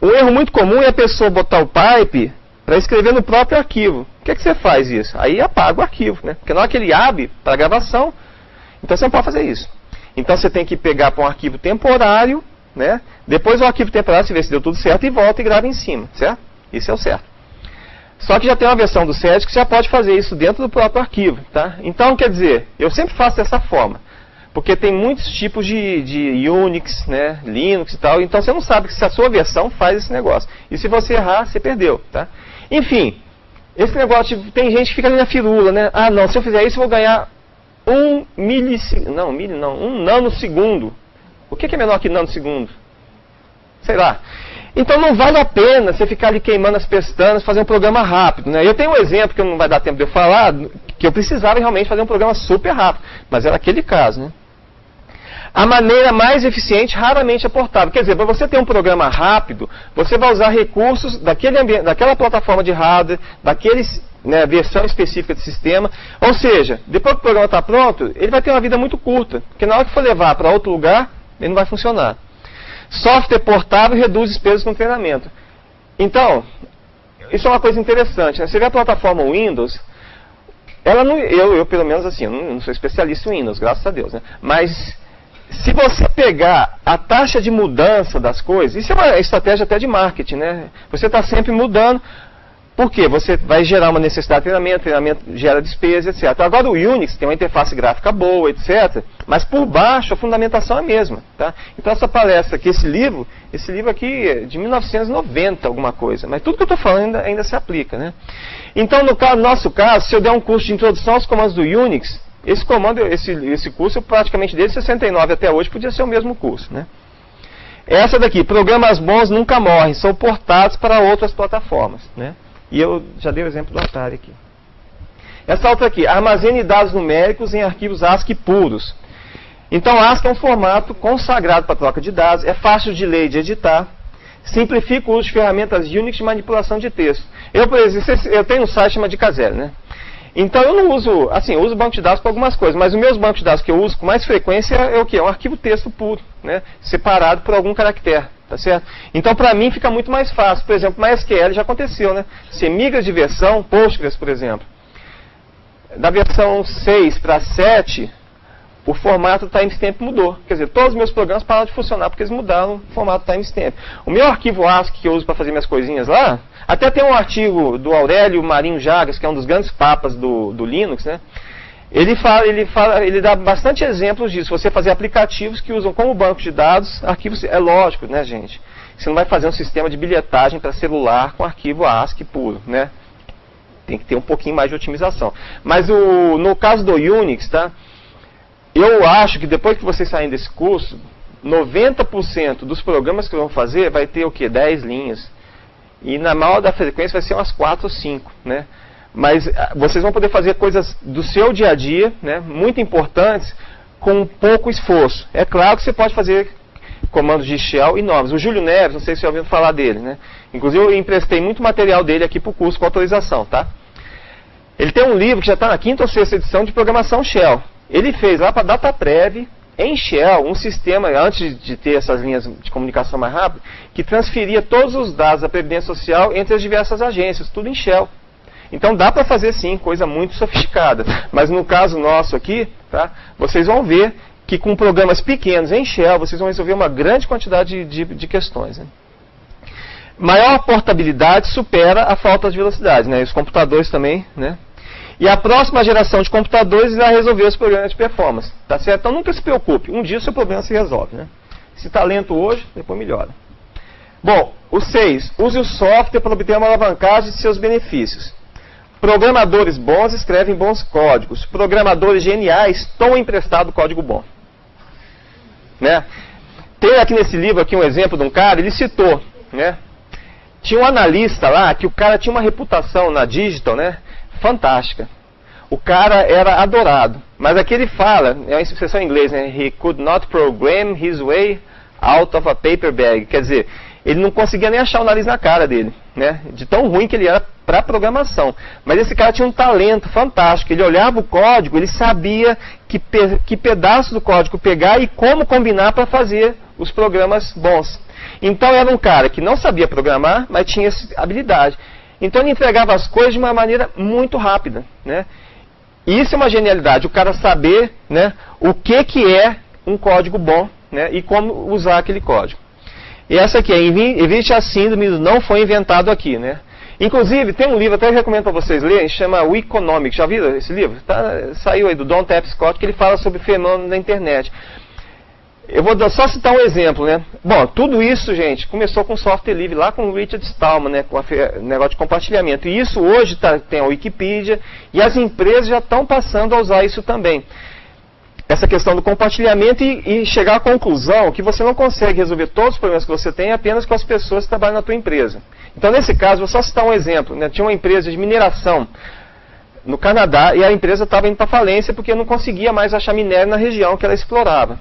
[SPEAKER 1] Um erro muito comum é a pessoa botar o pipe para escrever no próprio arquivo. O que é que você faz isso? Aí apaga o arquivo, né? Porque na hora que ele abre para gravação, então você não pode fazer isso. Então você tem que pegar para um arquivo temporário, né? Depois o arquivo temporário, você vê se deu tudo certo e volta e grava em cima, certo? Isso é o certo. Só que já tem uma versão do SED que você já pode fazer isso dentro do próprio arquivo, tá? Então, quer dizer, eu sempre faço dessa forma. Porque tem muitos tipos de Unix, né, Linux e tal, então você não sabe se a sua versão faz esse negócio. E se você errar, você perdeu, tá? Enfim, esse negócio, tem gente que fica ali na firula, né? Ah, não, se eu fizer isso eu vou ganhar um nanosegundo. O que é menor que nanosegundo? Sei lá. Então não vale a pena você ficar ali queimando as pestanas, fazer um programa rápido, né? Eu tenho um exemplo que não vai dar tempo de eu falar, que eu precisava realmente fazer um programa super rápido, mas era aquele caso, né? A maneira mais eficiente raramente é portável. Quer dizer, para você ter um programa rápido, você vai usar recursos daquela plataforma de hardware, né, versão específica do sistema. Ou seja, depois que o programa está pronto, ele vai ter uma vida muito curta, porque na hora que for levar para outro lugar, ele não vai funcionar. Software portável reduz despesas com treinamento. Então, isso é uma coisa interessante, né? Você vê a plataforma Windows, ela não, eu pelo menos assim, eu não sou especialista em Windows, graças a Deus, né? Mas se você pegar a taxa de mudança das coisas, isso é uma estratégia até de marketing, né? Você está sempre mudando. Por quê? Você vai gerar uma necessidade de treinamento, treinamento gera despesa, etc. Agora o Unix tem uma interface gráfica boa, etc. Mas por baixo a fundamentação é a mesma. Tá? Então essa palestra aqui, esse livro aqui é de 1990, alguma coisa. Mas tudo que eu estou falando ainda se aplica. Né? Então no nosso caso, se eu der um curso de introdução aos comandos do Unix, esse curso, praticamente desde 69 até hoje, podia ser o mesmo curso. Né? Essa daqui, programas bons nunca morrem, são portados para outras plataformas. Né? E eu já dei o exemplo do Atari aqui. Essa outra aqui, armazene dados numéricos em arquivos ASCII puros. Então, ASCII é um formato consagrado para troca de dados, é fácil de ler e de editar, simplifica o uso de ferramentas Unix de manipulação de texto. Eu, por exemplo, eu tenho um site chamado Dicasel, né? Então, eu não uso, assim, eu uso banco de dados para algumas coisas, mas os meus bancos de dados que eu uso com mais frequência é o quê? É um arquivo texto puro, né? Separado por algum caractere. Tá certo? Então, para mim, fica muito mais fácil. Por exemplo, MySQL já aconteceu, né? Você migra de versão, Postgres, por exemplo. Da versão 6 para 7, o formato timestamp mudou. Quer dizer, todos os meus programas pararam de funcionar porque eles mudaram o formato timestamp. O meu arquivo ASCII que eu uso para fazer minhas coisinhas lá, até tem um artigo do Aurélio Marinho Jagas, que é um dos grandes papas do Linux, né? Ele dá bastante exemplos disso. Você fazer aplicativos que usam como banco de dados arquivos. É lógico, né, gente? Você não vai fazer um sistema de bilhetagem para celular com arquivo ASCII puro, né? Tem que ter um pouquinho mais de otimização. Mas no caso do Unix, tá? Eu acho que depois que vocês saírem desse curso, 90% dos programas que vão fazer vai ter o quê? 10 linhas. E na maior da frequência vai ser umas 4 ou 5, né? Mas vocês vão poder fazer coisas do seu dia a dia, né, muito importantes, com pouco esforço. É claro que você pode fazer comandos de shell enormes. O Júlio Neves, não sei se vocês já ouviram falar dele, né? Inclusive eu emprestei muito material dele aqui para o curso com autorização, tá? Ele tem um livro que já está na 5ª ou 6ª edição de programação shell. Ele fez lá para DataPrev, em shell, um sistema, antes de ter essas linhas de comunicação mais rápida, que transferia todos os dados da Previdência Social entre as diversas agências, tudo em shell. Então dá para fazer sim, coisa muito sofisticada. Mas no caso nosso aqui, tá, vocês vão ver que com programas pequenos em shell, vocês vão resolver uma grande quantidade de questões. Né? Maior portabilidade supera a falta de velocidade, né? Os computadores também, né? E a próxima geração de computadores vai resolver os problemas de performance. Tá certo? Então nunca se preocupe, um dia o seu problema se resolve. Né? Se está lento hoje, depois melhora. Bom, o 6. Use o software para obter uma alavancagem de seus benefícios. Programadores bons escrevem bons códigos. Programadores geniais tomam emprestado código bom. Né? Tem aqui nesse livro aqui um exemplo de um cara, ele citou, né? Tinha um analista lá, que o cara tinha uma reputação na Digital, né? Fantástica. O cara era adorado. Mas aqui ele fala, é uma expressão em inglês, né? He could not program his way out of a paper bag. Quer dizer, ele não conseguia nem achar o nariz na cara dele, né? De tão ruim que ele era para programação. Mas esse cara tinha um talento fantástico. Ele olhava o código, ele sabia que pedaço do código pegar e como combinar para fazer os programas bons. Então era um cara que não sabia programar, mas tinha essa habilidade. Então ele entregava as coisas de uma maneira muito rápida, né? E isso é uma genialidade, o cara saber, né, o que é um código bom, né, e como usar aquele código. E essa aqui, Evite a Síndrome do Não Foi Inventado Aqui, né? Inclusive, tem um livro, até eu recomendo para vocês lerem, chama O Economics. Já viram esse livro? Saiu aí do Don Tapp Scott, que ele fala sobre fenômeno da internet. Eu vou só citar um exemplo, né? Bom, tudo isso, gente, começou com software livre, lá com o Richard Stallman, né? Com o negócio de compartilhamento. E isso hoje tem a Wikipedia, e as empresas já estão passando a usar isso também. Essa questão do compartilhamento e chegar à conclusão que você não consegue resolver todos os problemas que você tem apenas com as pessoas que trabalham na tua empresa. Então, nesse caso, vou só citar um exemplo, né? Tinha uma empresa de mineração no Canadá e a empresa estava indo para falência porque não conseguia mais achar minério na região que ela explorava.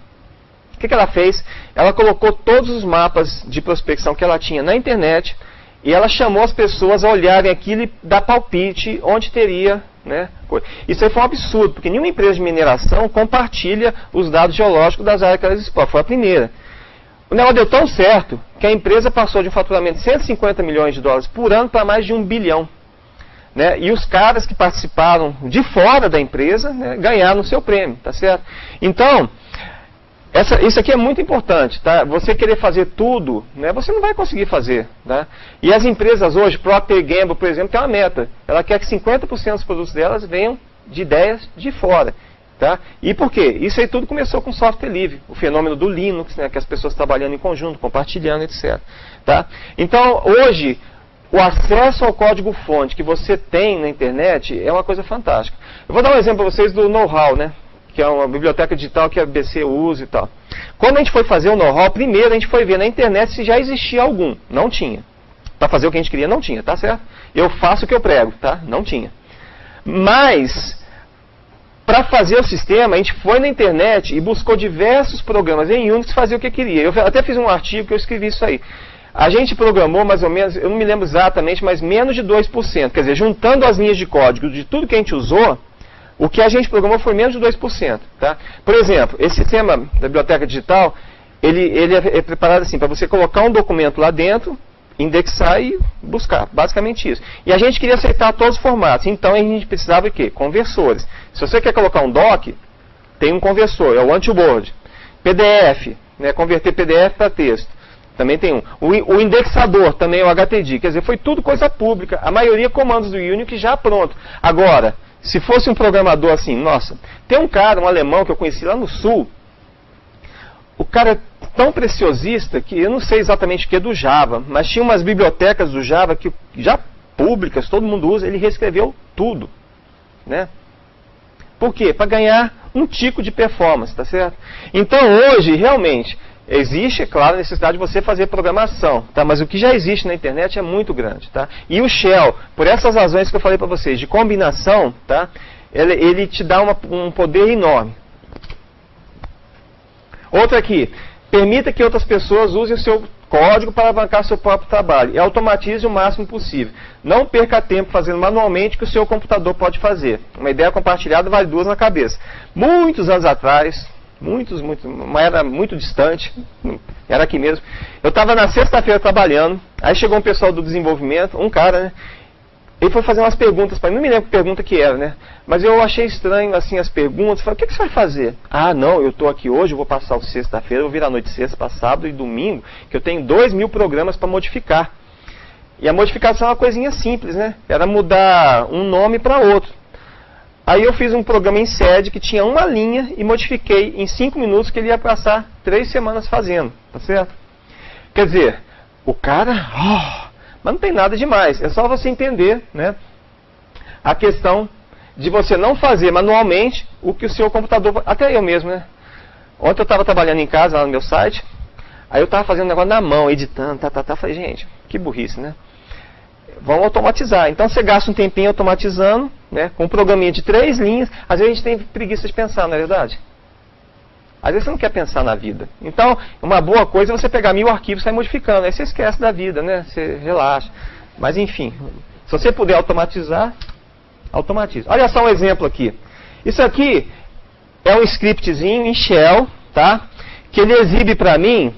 [SPEAKER 1] O que ela fez? Ela colocou todos os mapas de prospecção que ela tinha na internet e ela chamou as pessoas a olharem aquilo e dar palpite onde teria, né, coisa. Isso aí foi um absurdo, porque nenhuma empresa de mineração compartilha os dados geológicos das áreas que elas exploram. Foi a primeira. O negócio deu tão certo que a empresa passou de um faturamento de 150 milhões de dólares por ano para mais de 1 bilhão. Né? E os caras que participaram de fora da empresa, né, ganharam o seu prêmio, tá certo? Então, Isso aqui é muito importante, tá? Você querer fazer tudo, né? Você não vai conseguir fazer, tá? E as empresas hoje, Procter & Gamble, por exemplo, tem uma meta. Ela quer que 50% dos produtos delas venham de ideias de fora, tá? E por quê? Isso aí tudo começou com software livre, o fenômeno do Linux, né? Que as pessoas trabalhando em conjunto, compartilhando, etc. Tá? Então, hoje, o acesso ao código-fonte que você tem na internet é uma coisa fantástica. Eu vou dar um exemplo para vocês do Know-How, né? Que é uma biblioteca digital que a ABC usa e tal. Quando a gente foi fazer o Know-How, primeiro a gente foi ver na internet se já existia algum. Não tinha. Para fazer o que a gente queria, não tinha, tá certo? Eu faço o que eu prego, tá? Não tinha. Mas, para fazer o sistema, a gente foi na internet e buscou diversos programas em Unix fazer o que queria. Eu até fiz um artigo que eu escrevi isso aí. A gente programou mais ou menos, eu não me lembro exatamente, mas menos de 2%. Quer dizer, juntando as linhas de código de tudo que a gente usou, o que a gente programou foi menos de 2%. Tá? Por exemplo, esse sistema da biblioteca digital, ele é preparado assim, para você colocar um documento lá dentro, indexar e buscar, basicamente isso. E a gente queria aceitar todos os formatos, então a gente precisava de quê? Conversores. Se você quer colocar um doc, tem um conversor, é o Anti-Word. PDF, né, converter PDF para texto, também tem um. O indexador também é o HTD, quer dizer, foi tudo coisa pública, a maioria comandos do Unix já pronto. Agora, se fosse um programador assim, nossa, tem um cara, um alemão que eu conheci lá no sul, o cara é tão preciosista que eu não sei exatamente o que é do Java, mas tinha umas bibliotecas do Java que já públicas, todo mundo usa, ele reescreveu tudo, né? Por quê? Para ganhar um tico de performance, tá certo? Então hoje, realmente, existe, é claro, a necessidade de você fazer programação, tá? Mas o que já existe na internet é muito grande, tá? E o Shell, por essas razões que eu falei para vocês, de combinação, tá? Ele te dá um poder enorme. Outra aqui, permita que outras pessoas usem o seu código para alavancar seu próprio trabalho e automatize o máximo possível. Não perca tempo fazendo manualmente o que o seu computador pode fazer. Uma ideia compartilhada vale duas na cabeça. Muitos anos atrás, uma era muito distante, era aqui mesmo. Eu estava na sexta-feira trabalhando, aí chegou um pessoal do desenvolvimento, um cara, né? Ele foi fazer umas perguntas para mim, não me lembro que pergunta que era, né? Mas eu achei estranho, assim, as perguntas. Falei, o que você vai fazer? Ah, não, eu estou aqui hoje, eu vou passar o sexta-feira, eu vou virar a noite sexta para sábado e domingo, que eu tenho 2.000 programas para modificar. E a modificação é uma coisinha simples, né? Era mudar um nome para outro. Aí eu fiz um programa em sede que tinha uma linha e modifiquei em 5 minutos que ele ia passar 3 semanas fazendo, tá certo? Quer dizer, o cara... mas não tem nada demais, é só você entender, né, a questão de você não fazer manualmente o que o seu computador... Até eu mesmo, né? Ontem eu estava trabalhando em casa, lá no meu site, aí eu estava fazendo um negócio na mão, editando, falei, gente, que burrice, né? Vamos automatizar. Então você gasta um tempinho automatizando, né, com um programinha de 3 linhas. Às vezes a gente tem preguiça de pensar, não é verdade? Às vezes você não quer pensar na vida. Então, uma boa coisa é você pegar 1000 arquivos e sair modificando. Aí você esquece da vida, né? Você relaxa. Mas enfim, se você puder automatizar, automatiza. Olha só um exemplo aqui. Isso aqui é um scriptzinho em Shell, tá? Que ele exibe para mim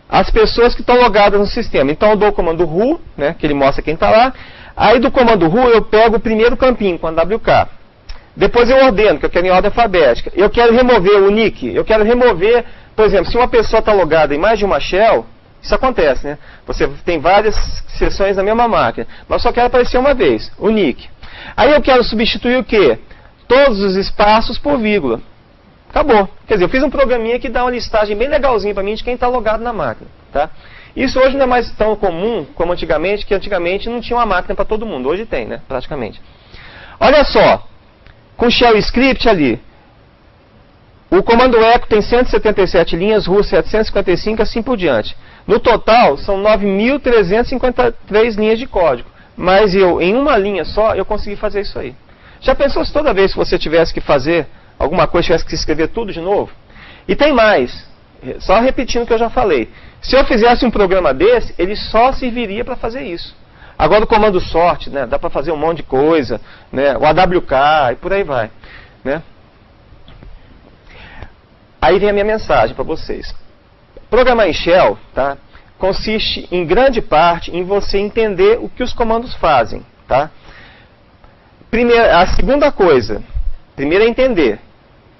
[SPEAKER 1] as pessoas que estão logadas no sistema. Então eu dou o comando who, né, que ele mostra quem está lá. Aí do comando who eu pego o primeiro campinho com a WK. Depois eu ordeno, que eu quero em ordem alfabética. Eu quero remover o nick. Eu quero remover, por exemplo, se uma pessoa está logada em mais de uma shell, isso acontece, né? Você tem várias sessões na mesma máquina, mas só quero aparecer uma vez, o nick. Aí eu quero substituir o quê? Todos os espaços por vírgula. Acabou. Quer dizer, eu fiz um programinha que dá uma listagem bem legalzinha para mim de quem está logado na máquina. Tá? Isso hoje não é mais tão comum como antigamente, que antigamente não tinha uma máquina para todo mundo. Hoje tem, né? Praticamente. Olha só. Com Shell Script ali. O comando echo tem 177 linhas, RU 755, assim por diante. No total, são 9.353 linhas de código. Mas eu, em uma linha só, eu consegui fazer isso aí. Já pensou se toda vez que você tivesse que fazer alguma coisa, tivesse que escrever tudo de novo? E tem mais, só repetindo o que eu já falei. Se eu fizesse um programa desse, ele só serviria para fazer isso. Agora o comando sort, né, dá para fazer um monte de coisa, né, o AWK e por aí vai. Né? Aí vem a minha mensagem para vocês. Programar em Shell, tá, consiste em grande parte em você entender o que os comandos fazem. Tá? A segunda coisa, primeiro é entender.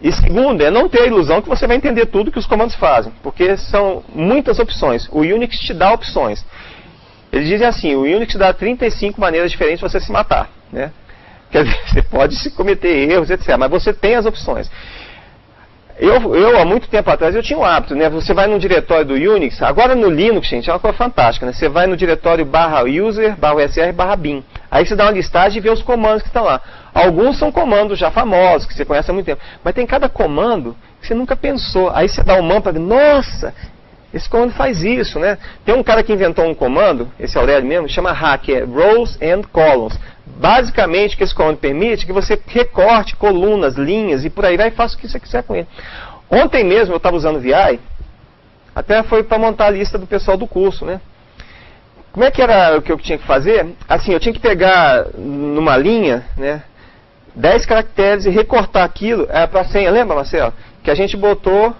[SPEAKER 1] E segundo, é não ter a ilusão que você vai entender tudo que os comandos fazem, porque são muitas opções. O Unix te dá opções. Eles dizem assim, o Unix dá 35 maneiras diferentes de você se matar, né? Quer dizer, você pode se cometer erros, etc. Mas você tem as opções. Eu, há muito tempo atrás, eu tinha um hábito, né? Você vai no diretório do Unix, agora no Linux, gente, é uma coisa fantástica, né? Você vai no diretório /user, /usr, /bin. Aí você dá uma listagem e vê os comandos que estão lá. Alguns são comandos já famosos, que você conhece há muito tempo. Mas tem cada comando que você nunca pensou. Aí você dá o man para ver, nossa, esse comando faz isso, né? Tem um cara que inventou um comando, esse Aurélio mesmo, chama RAC, é Rows and Columns. Basicamente, o que esse comando permite é que você recorte colunas, linhas e por aí vai e faça o que você quiser com ele. Ontem mesmo eu estava usando o VI, até foi para montar a lista do pessoal do curso, né? Como é que era o que eu tinha que fazer? Assim, eu tinha que pegar numa linha, né, 10 caracteres e recortar aquilo para a senha. Lembra, Marcelo? Que a gente botou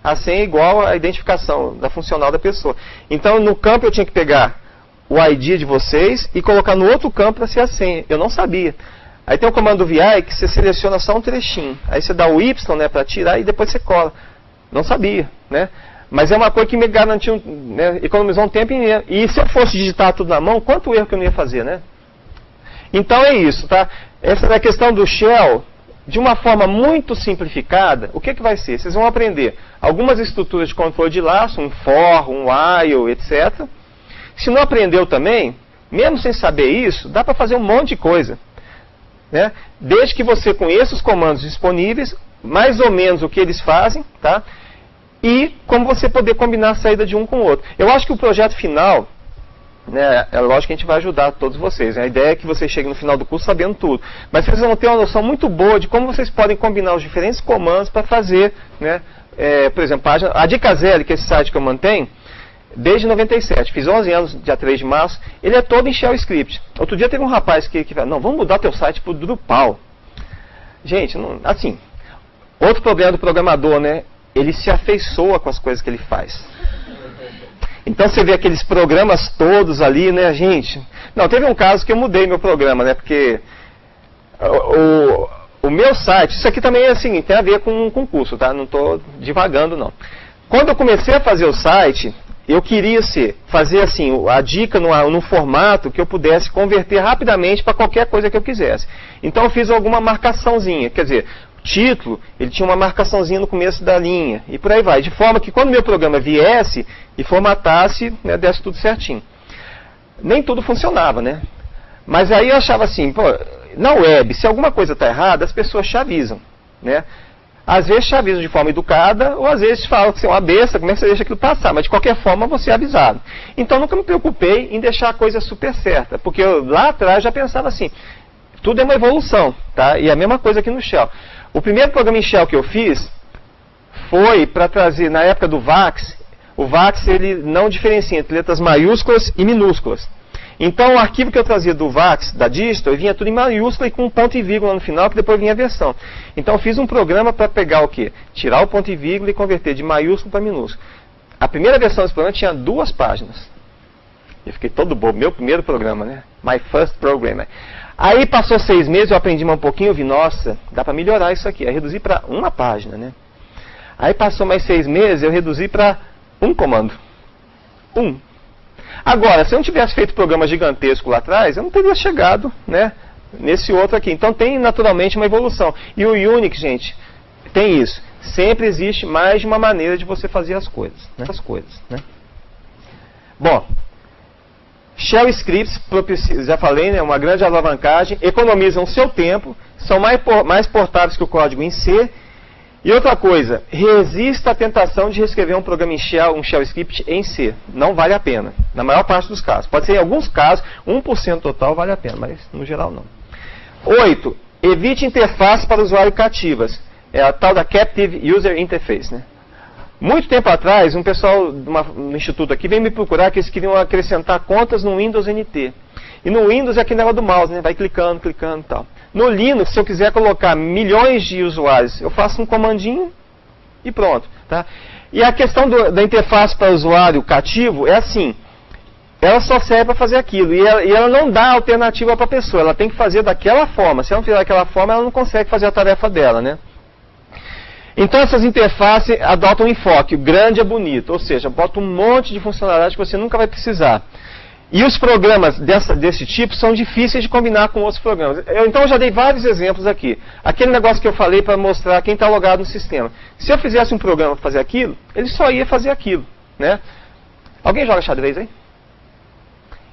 [SPEAKER 1] a senha igual à identificação da funcional da pessoa. Então, no campo eu tinha que pegar o ID de vocês e colocar no outro campo para ser a senha. Eu não sabia. Aí tem o comando do VI que você seleciona só um trechinho. Aí você dá o Y, né, para tirar e depois você cola. Não sabia, né? Mas é uma coisa que me garantiu, né, economizar um tempo e dinheiro. E se eu fosse digitar tudo na mão, quanto erro que eu não ia fazer, né? Então é isso, tá? Essa é a questão do shell, de uma forma muito simplificada, o que vai ser? Vocês vão aprender algumas estruturas de controle de laço, um for, um while, etc. Se não aprendeu também, mesmo sem saber isso, dá para fazer um monte de coisa, né? Desde que você conheça os comandos disponíveis, mais ou menos o que eles fazem, tá? E como você poder combinar a saída de um com o outro. Eu acho que o projeto final, né, é lógico que a gente vai ajudar todos vocês. A ideia é que vocês cheguem no final do curso sabendo tudo. Mas vocês vão ter uma noção muito boa de como vocês podem combinar os diferentes comandos para fazer, né, por exemplo, a Dicasel, que é esse site que eu mantenho, desde 97, fiz 11 anos, dia 3 de março, ele é todo em Shell Script. Outro dia teve um rapaz que falou, não, vamos mudar teu site para o Drupal. Gente, não, assim, outro problema do programador, né, ele se afeiçoa com as coisas que ele faz. Então você vê aqueles programas todos ali, né, gente? Não, teve um caso que eu mudei meu programa, né, porque o meu site, isso aqui também é assim, tem a ver com concurso, tá? Não estou divagando, não. Quando eu comecei a fazer o site, eu queria fazer assim, a dica num formato que eu pudesse converter rapidamente para qualquer coisa que eu quisesse. Então eu fiz alguma marcaçãozinha, quer dizer, título, ele tinha uma marcaçãozinha no começo da linha, e por aí vai, de forma que quando meu programa viesse e formatasse, né, desse tudo certinho. Nem tudo funcionava, né? Mas aí eu achava assim, pô, na web, se alguma coisa está errada, as pessoas te avisam, né? Às vezes te avisam de forma educada, ou às vezes falam que você é uma besta, como é que você deixa aquilo passar? Mas de qualquer forma você é avisado. Então nunca me preocupei em deixar a coisa super certa, porque eu lá atrás já pensava assim, tudo é uma evolução, tá? E a mesma coisa aqui no Shell. O primeiro programa em Shell que eu fiz foi para trazer, na época do VAX, o VAX ele não diferencia entre letras maiúsculas e minúsculas. Então o arquivo que eu trazia do VAX, da distro, vinha tudo em maiúscula e com um ponto e vírgula no final, que depois vinha a versão. Então eu fiz um programa para pegar o quê? Tirar o ponto e vírgula e converter de maiúsculo para minúsculo. A primeira versão desse programa tinha 2 páginas. Eu fiquei todo bobo, meu primeiro programa, né? My first program. Aí passou 6 meses, eu aprendi mais um pouquinho, eu vi, nossa, dá para melhorar isso aqui. Aí reduzi para 1 página, né? Aí passou mais 6 meses, eu reduzi para 1 comando. 1. Agora, se eu não tivesse feito programa gigantesco lá atrás, eu não teria chegado, né, nesse outro aqui. Então tem naturalmente uma evolução. E o Unix, gente, tem isso. Sempre existe mais de uma maneira de você fazer as coisas, né? Bom, Shell Scripts, já falei, né, uma grande alavancagem, economizam seu tempo, são mais portáteis que o código em C. E outra coisa, resista à tentação de reescrever um programa em Shell, um Shell Script em C. Não vale a pena, na maior parte dos casos. Pode ser em alguns casos, 1% total vale a pena, mas no geral não. 8. Evite interfaces para usuário cativas. É a tal da Captive User Interface, né? Muito tempo atrás, um pessoal do instituto aqui veio me procurar que eles queriam acrescentar contas no Windows NT. E no Windows é aquele negócio do mouse, né? Vai clicando e tal. No Linux, se eu quiser colocar milhões de usuários, eu faço um comandinho e pronto, tá? E a questão da interface para usuário cativo é assim, ela só serve para fazer aquilo, e ela não dá alternativa para a pessoa, ela tem que fazer daquela forma. Se ela não fizer daquela forma, ela não consegue fazer a tarefa dela, né? Então essas interfaces adotam um enfoque, o grande é bonito, ou seja, bota um monte de funcionalidade que você nunca vai precisar. E os programas desse tipo são difíceis de combinar com outros programas. Então eu já dei vários exemplos aqui. Aquele negócio que eu falei para mostrar quem está logado no sistema. Se eu fizesse um programa para fazer aquilo, ele só ia fazer aquilo, né? Alguém joga xadrez aí?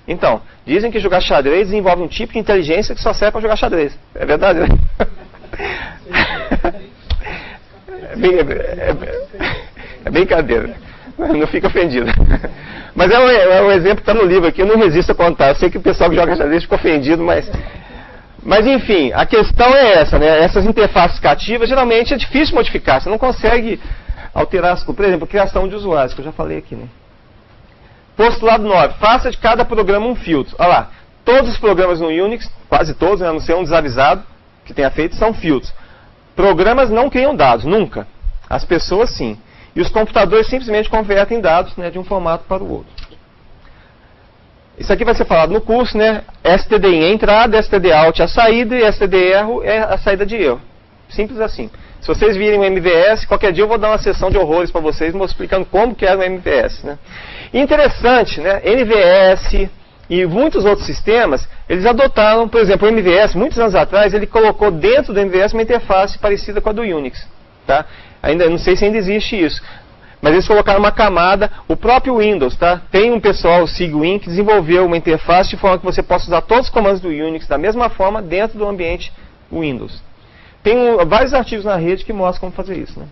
[SPEAKER 1] Então, dizem que jogar xadrez desenvolve um tipo de inteligência que só serve para jogar xadrez. É verdade, né? É brincadeira. Não fica ofendido. Mas é um exemplo que está no livro aqui, eu não resisto a contar. Eu sei que o pessoal que joga xadrez fica ofendido, mas enfim, a questão é essa, né? Essas interfaces cativas, geralmente é difícil modificar. Você não consegue alterar as coisas. Por exemplo, criação de usuários, que eu já falei aqui, né? Postulado 9. Faça de cada programa um filtro. Olha lá, todos os programas no Unix, quase todos, né, a não ser um desavisado que tenha feito, são filtros. Programas não criam dados, nunca. As pessoas sim. E os computadores simplesmente convertem dados, né, de um formato para o outro. Isso aqui vai ser falado no curso, né? STDIN é a entrada, STDOut é a saída e STDERRO é a saída de erro. Simples assim. Se vocês virem o MVS, qualquer dia eu vou dar uma sessão de horrores para vocês, explicando como que era o MVS, né? E interessante, né? MVS e muitos outros sistemas, eles adotaram, por exemplo, o MVS, muitos anos atrás, ele colocou dentro do MVS uma interface parecida com a do Unix, tá? Ainda não sei se ainda existe isso, mas eles colocaram uma camada, o próprio Windows, tá? Tem um pessoal, o Ciguin, que desenvolveu uma interface de forma que você possa usar todos os comandos do Unix da mesma forma dentro do ambiente Windows. Tem vários artigos na rede que mostram como fazer isso, né?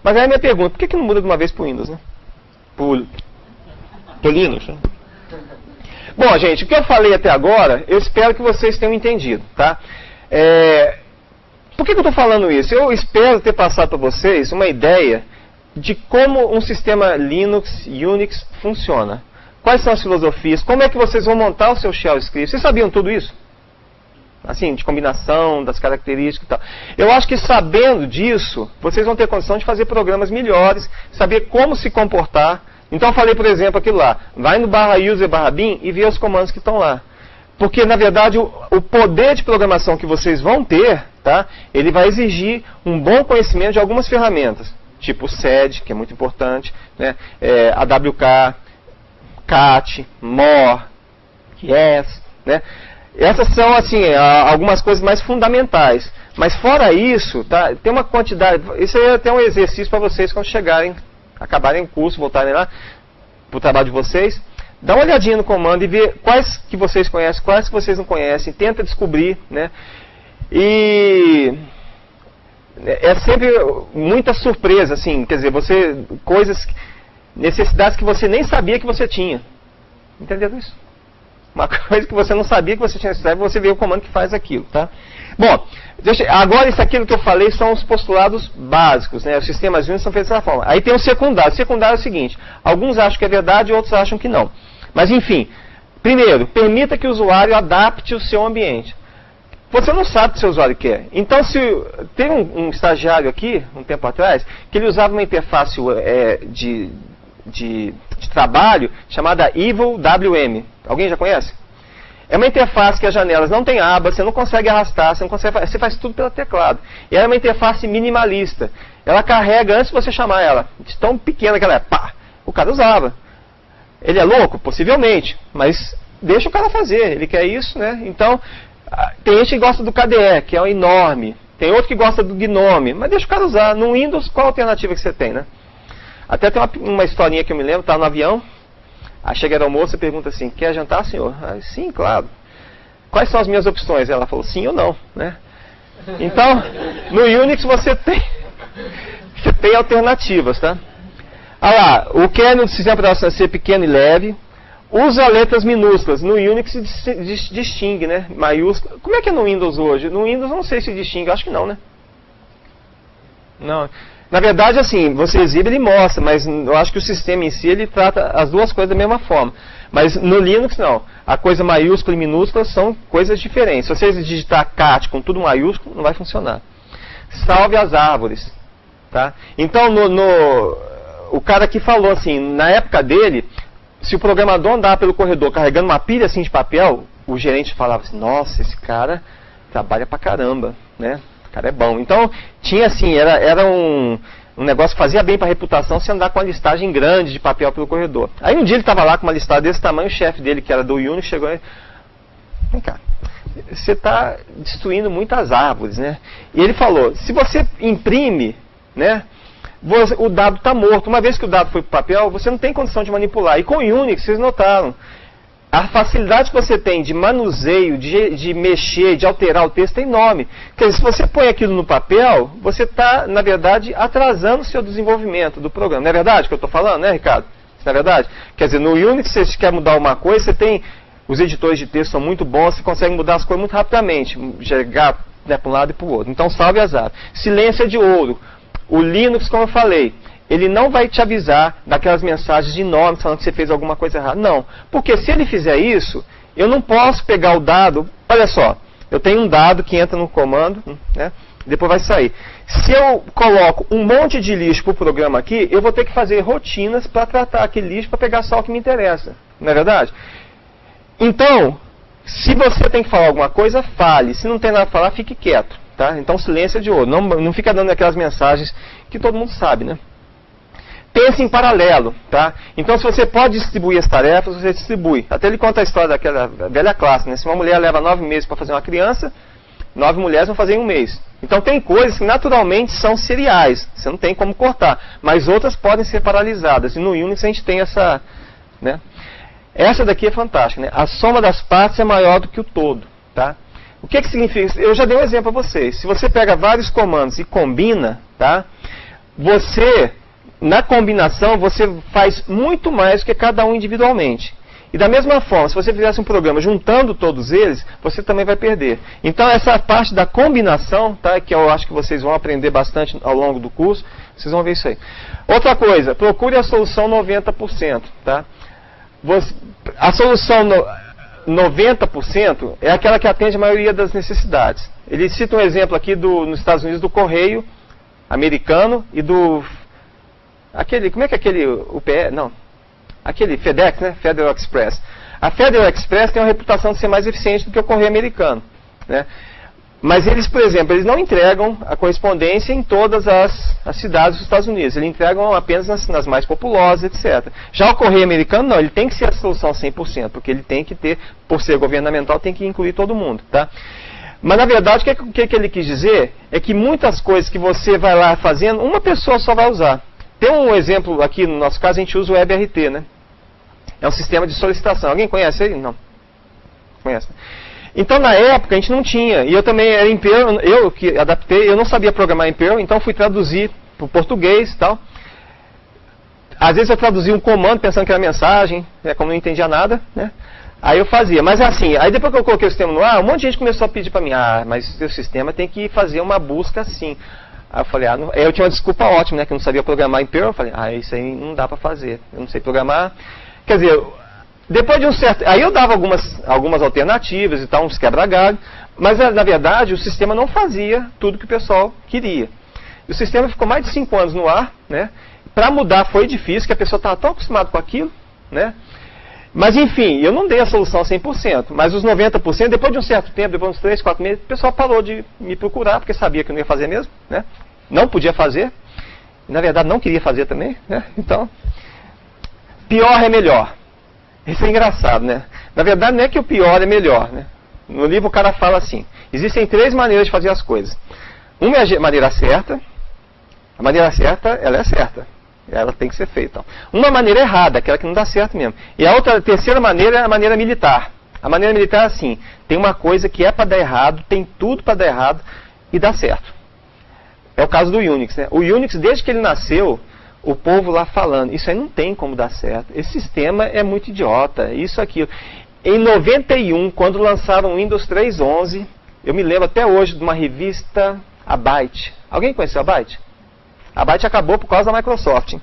[SPEAKER 1] Mas aí a minha pergunta, por que não muda de uma vez para o Windows, né? Pro Linux, né? Bom, gente, o que eu falei até agora, eu espero que vocês tenham entendido, tá? Por que eu estou falando isso? Eu espero ter passado para vocês uma ideia de como um sistema Linux, Unix funciona. Quais são as filosofias, como é que vocês vão montar o seu shell script. Vocês sabiam tudo isso? Assim, de combinação, das características e tal. Eu acho que sabendo disso, vocês vão ter condição de fazer programas melhores, saber como se comportar. Então eu falei, por exemplo, aquilo lá. Vai no /user/bin e vê os comandos que estão lá. Porque, na verdade, o poder de programação que vocês vão ter, tá? Ele vai exigir um bom conhecimento de algumas ferramentas. Tipo o SED, que é muito importante, né? AWK, CAT, MOR, YES, né? Essas são, assim, algumas coisas mais fundamentais. Mas fora isso, tá, tem uma quantidade... Isso aí é até um exercício para vocês quando chegarem, acabarem o curso, voltarem lá para o trabalho de vocês. Dá uma olhadinha no comando e vê quais que vocês conhecem, quais que vocês não conhecem. Tenta descobrir, né? E... é sempre muita surpresa, assim, quer dizer, necessidades que você nem sabia que você tinha. Entendeu isso? Uma coisa que você não sabia que você tinha necessidade, você vê o comando que faz aquilo, tá? Bom, agora isso aqui que eu falei são os postulados básicos, né? Os sistemas Unix são feitos dessa forma. Aí tem o secundário. O secundário é o seguinte, alguns acham que é verdade e outros acham que não. Mas enfim, primeiro, permita que o usuário adapte o seu ambiente. Você não sabe o que o seu usuário quer. Então, tem um estagiário aqui, um tempo atrás, que ele usava uma interface de trabalho chamada EvilWM. Alguém já conhece? É uma interface que as janelas não tem aba, você não consegue arrastar, você faz tudo pelo teclado. E ela é uma interface minimalista. Ela carrega antes de você chamar ela. De tão pequena que ela é. Pá! O cara usava. Ele é louco? Possivelmente. Mas deixa o cara fazer. Ele quer isso, né? Então... tem gente que gosta do KDE, que é enorme. Tem outro que gosta do GNOME. Mas deixa o cara usar. No Windows, qual a alternativa que você tem, né? Até tem uma historinha que eu me lembro. Estava no avião. Aí chega a moça e pergunta assim, quer jantar, senhor? Sim, claro. Quais são as minhas opções? Ela falou, sim ou não, né? Então, no Unix você tem alternativas, tá? Olha lá, o kernel do sistema operacional ser pequeno e leve. Usa letras minúsculas. No Unix se distingue, né? Maiúsculo. Como é que é no Windows hoje? No Windows não sei se distingue, acho que não, né? Não. Na verdade, assim, você exibe e mostra, mas eu acho que o sistema em si, ele trata as duas coisas da mesma forma. Mas no Linux, não. A coisa maiúscula e minúscula são coisas diferentes. Se você digitar cat com tudo maiúsculo, não vai funcionar. Salve as árvores. Tá? Então, o cara que falou assim, na época dele... Se o programador andava pelo corredor carregando uma pilha assim de papel, o gerente falava assim, nossa, esse cara trabalha pra caramba, né? O cara é bom. Então, tinha assim, era um negócio que fazia bem para a reputação se andar com uma listagem grande de papel pelo corredor. Aí um dia ele estava lá com uma listagem desse tamanho, o chefe dele, que era do Unix, chegou e... Vem cá, você está destruindo muitas árvores, né? E ele falou, se você imprime, né, o dado está morto. Uma vez que o dado foi para o papel, você não tem condição de manipular. E com o Unix, vocês notaram, a facilidade que você tem de manuseio, de mexer, de alterar o texto é enorme. Quer dizer, se você põe aquilo no papel, você está, na verdade, atrasando o seu desenvolvimento do programa. Não é verdade que eu estou falando, né, Ricardo? Não é verdade? Quer dizer, no Unix, se você quer mudar uma coisa, você tem... Os editores de texto são muito bons, você consegue mudar as coisas muito rapidamente. Chegar, né, para um lado e para o outro. Então, salve azar. Silêncio é de ouro. O Linux, como eu falei... Ele não vai te avisar daquelas mensagens enormes falando que você fez alguma coisa errada. Não. Porque se ele fizer isso, eu não posso pegar o dado. Olha só, eu tenho um dado que entra no comando, né? Depois vai sair. Se eu coloco um monte de lixo para o programa aqui, eu vou ter que fazer rotinas para tratar aquele lixo para pegar só o que me interessa. Não é verdade? Então, se você tem que falar alguma coisa, fale. Se não tem nada a falar, fique quieto. Tá? Então, silêncio é de ouro. Não fica dando aquelas mensagens que todo mundo sabe, né? Pense em paralelo, tá? Então, se você pode distribuir as tarefas, você distribui. Até ele conta a história daquela velha classe, né? Se uma mulher leva 9 meses para fazer uma criança, 9 mulheres vão fazer em um mês. Então, tem coisas que naturalmente são seriais. Você não tem como cortar. Mas outras podem ser paralisadas. E no Unix a gente tem essa... né? Essa daqui é fantástica, né? A soma das partes é maior do que o todo, tá? O que significa? Eu já dei um exemplo para vocês. Se você pega vários comandos e combina, tá? Você... Na combinação, você faz muito mais do que cada um individualmente. E da mesma forma, se você fizesse um programa juntando todos eles, você também vai perder. Então, essa parte da combinação, tá, que eu acho que vocês vão aprender bastante ao longo do curso, vocês vão ver isso aí. Outra coisa, procure a solução 90%. Tá? A solução 90% é aquela que atende a maioria das necessidades. Ele cita um exemplo aqui nos Estados Unidos do correio americano e do... como é que é aquele UPE? Não. Aquele FedEx, né? Federal Express. A Federal Express tem uma reputação de ser mais eficiente do que o correio americano, né? Mas eles, por exemplo, eles não entregam a correspondência em todas as cidades dos Estados Unidos. Eles entregam apenas nas mais populosas, etc. Já o correio americano, não. Ele tem que ser a solução 100%, porque ele tem que ter, por ser governamental, tem que incluir todo mundo, tá? Mas, na verdade, o que ele quis dizer é que muitas coisas que você vai lá fazendo, uma pessoa só vai usar. Tem um exemplo aqui, no nosso caso, a gente usa o WebRT, né? É um sistema de solicitação. Alguém conhece ele? Não. Conhece. Então, na época, a gente não tinha. E eu também era em Perl, eu que adaptei, eu não sabia programar em Perl, então fui traduzir para o português e tal. Às vezes eu traduzia um comando pensando que era mensagem, né, como não entendia nada, né? Aí eu fazia. Mas assim, aí depois que eu coloquei o sistema no ar, um monte de gente começou a pedir para mim, mas o seu sistema tem que fazer uma busca assim. Aí eu falei, eu tinha uma desculpa ótima, né, que eu não sabia programar em Perl. Eu falei, isso aí não dá para fazer, eu não sei programar. Quer dizer, depois de um certo... Aí eu dava algumas alternativas e tal, uns quebra-galho, mas na verdade o sistema não fazia tudo que o pessoal queria. E o sistema ficou mais de 5 anos no ar, né? Para mudar foi difícil, porque a pessoa estava tão acostumada com aquilo, né? Mas enfim, eu não dei a solução 100%, mas os 90%, depois de um certo tempo, depois de uns 3, 4 meses, o pessoal parou de me procurar, porque sabia que eu não ia fazer mesmo, né? Não podia fazer, e, na verdade não queria fazer também, né? Então, pior é melhor. Isso é engraçado, né? Na verdade não é que o pior é melhor, né? No livro o cara fala assim, existem 3 maneiras de fazer as coisas. Uma é a maneira certa, ela é certa. Ela tem que ser feita. Uma maneira errada, aquela que não dá certo mesmo. E a terceira maneira é a maneira militar. A maneira militar é assim, tem uma coisa que é para dar errado, tem tudo para dar errado e dá certo. É o caso do Unix, né? O Unix, desde que ele nasceu, o povo lá falando, isso aí não tem como dar certo. Esse sistema é muito idiota, isso, aquilo. Em 91, quando lançaram o Windows 3.11, eu me lembro até hoje de uma revista, a Byte. Alguém conheceu a Byte? A Byte acabou por causa da Microsoft.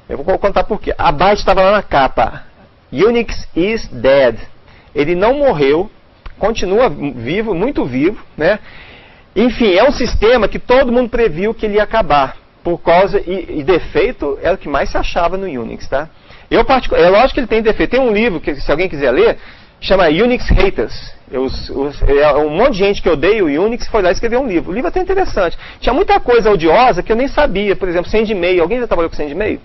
[SPEAKER 1] Eu vou contar por quê. A Byte estava lá na capa. Unix is dead. Ele não morreu, continua vivo, muito vivo, né? Enfim, é um sistema que todo mundo previu que ele ia acabar. Por causa, e defeito era o que mais se achava no Unix, tá? É lógico que ele tem defeito. Tem um livro que, se alguém quiser ler, chama Unix Haters. Um monte de gente que odeia o Unix foi lá escrever um livro. O livro é até interessante. Tinha muita coisa odiosa que eu nem sabia. Por exemplo, SendMail. Alguém já trabalhou com SendMail?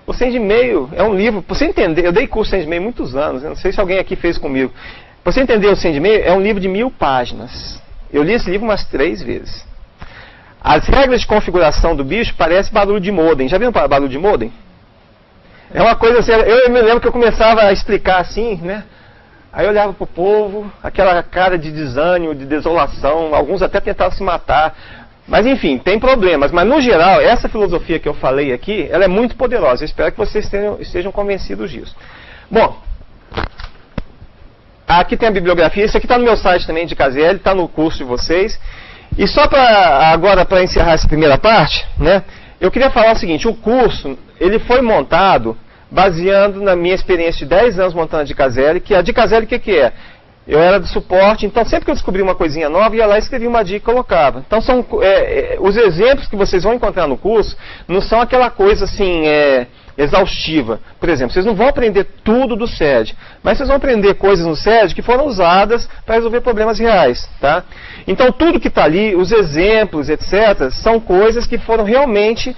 [SPEAKER 1] O SendMail é um livro, para você entender, eu dei curso de SendMail há muitos anos, eu não sei se alguém aqui fez comigo. Para você entender o SendMail, é um livro de 1000 páginas. Eu li esse livro umas 3 vezes. As regras de configuração do bicho parecem barulho de modem. Já viram barulho de modem? É uma coisa assim, eu me lembro que eu começava a explicar assim, né? Aí eu olhava para o povo, aquela cara de desânimo, de desolação, alguns até tentavam se matar. Mas enfim, tem problemas. Mas no geral, essa filosofia que eu falei aqui, ela é muito poderosa. Eu espero que vocês estejam convencidos disso. Bom, aqui tem a bibliografia. Isso aqui está no meu site também de KZL, está no curso de vocês. E só para encerrar essa primeira parte, né? Eu queria falar o seguinte, o curso, ele foi montado baseando na minha experiência de 10 anos montando a de KZL, que a de KZL o que é? Eu era do suporte, então sempre que eu descobri uma coisinha nova, ia lá, escrevia uma dica e colocava. Então os exemplos que vocês vão encontrar no curso não são aquela coisa assim, exaustiva. Por exemplo, vocês não vão aprender tudo do SED, mas vocês vão aprender coisas no SED que foram usadas para resolver problemas reais. Tá? Então tudo que está ali, os exemplos, etc., são coisas que foram realmente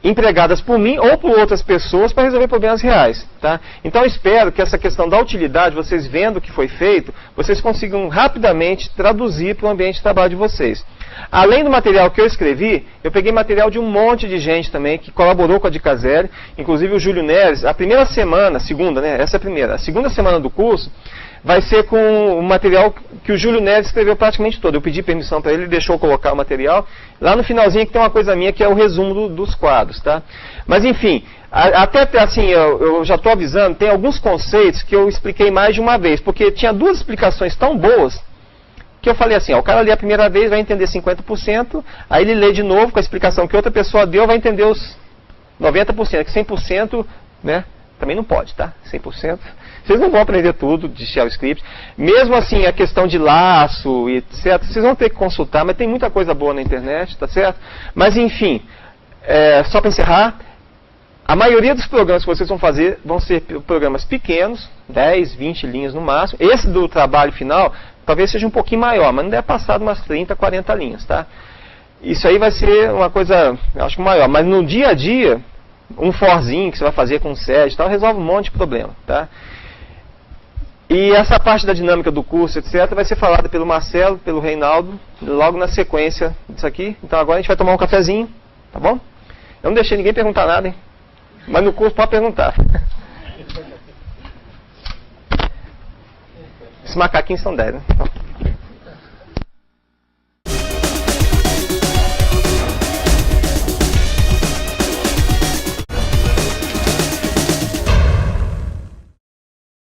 [SPEAKER 1] empregadas por mim ou por outras pessoas para resolver problemas reais. Tá? Então eu espero que essa questão da utilidade, vocês vendo o que foi feito, vocês consigam rapidamente traduzir para o ambiente de trabalho de vocês. Além do material que eu escrevi, eu peguei material de um monte de gente também que colaborou com a de KZL, inclusive o Júlio Neres. A primeira semana, segunda, né? Essa é a primeira. A segunda semana do curso vai ser com o material que o Júlio Neves escreveu praticamente todo. Eu pedi permissão para ele, ele deixou eu colocar o material. Lá no finalzinho que tem uma coisa minha que é o resumo dos quadros, tá? Mas enfim, até assim, eu já estou avisando, tem alguns conceitos que eu expliquei mais de uma vez, porque tinha 2 explicações tão boas que eu falei assim, ó, o cara lê a primeira vez, vai entender 50%, aí ele lê de novo com a explicação que outra pessoa deu, vai entender os 90%, que 100%, né? Também não pode, tá? 100%. Vocês não vão aprender tudo de shell script. Mesmo assim, a questão de laço e etc., vocês vão ter que consultar, mas tem muita coisa boa na internet, tá certo? Mas enfim, só para encerrar, a maioria dos programas que vocês vão fazer vão ser programas pequenos, 10, 20 linhas no máximo. Esse do trabalho final, talvez seja um pouquinho maior, mas não deve passar de umas 30, 40 linhas, tá? Isso aí vai ser uma coisa, eu acho que maior. Mas no dia a dia, um forzinho que você vai fazer com o SED e tal, resolve um monte de problema, tá? E essa parte da dinâmica do curso, etc., vai ser falada pelo Marcelo, pelo Reinaldo, logo na sequência disso aqui. Então agora a gente vai tomar um cafezinho, tá bom? Eu não deixei ninguém perguntar nada, hein? Mas no curso pode perguntar. Esses macaquinhos são 10, né?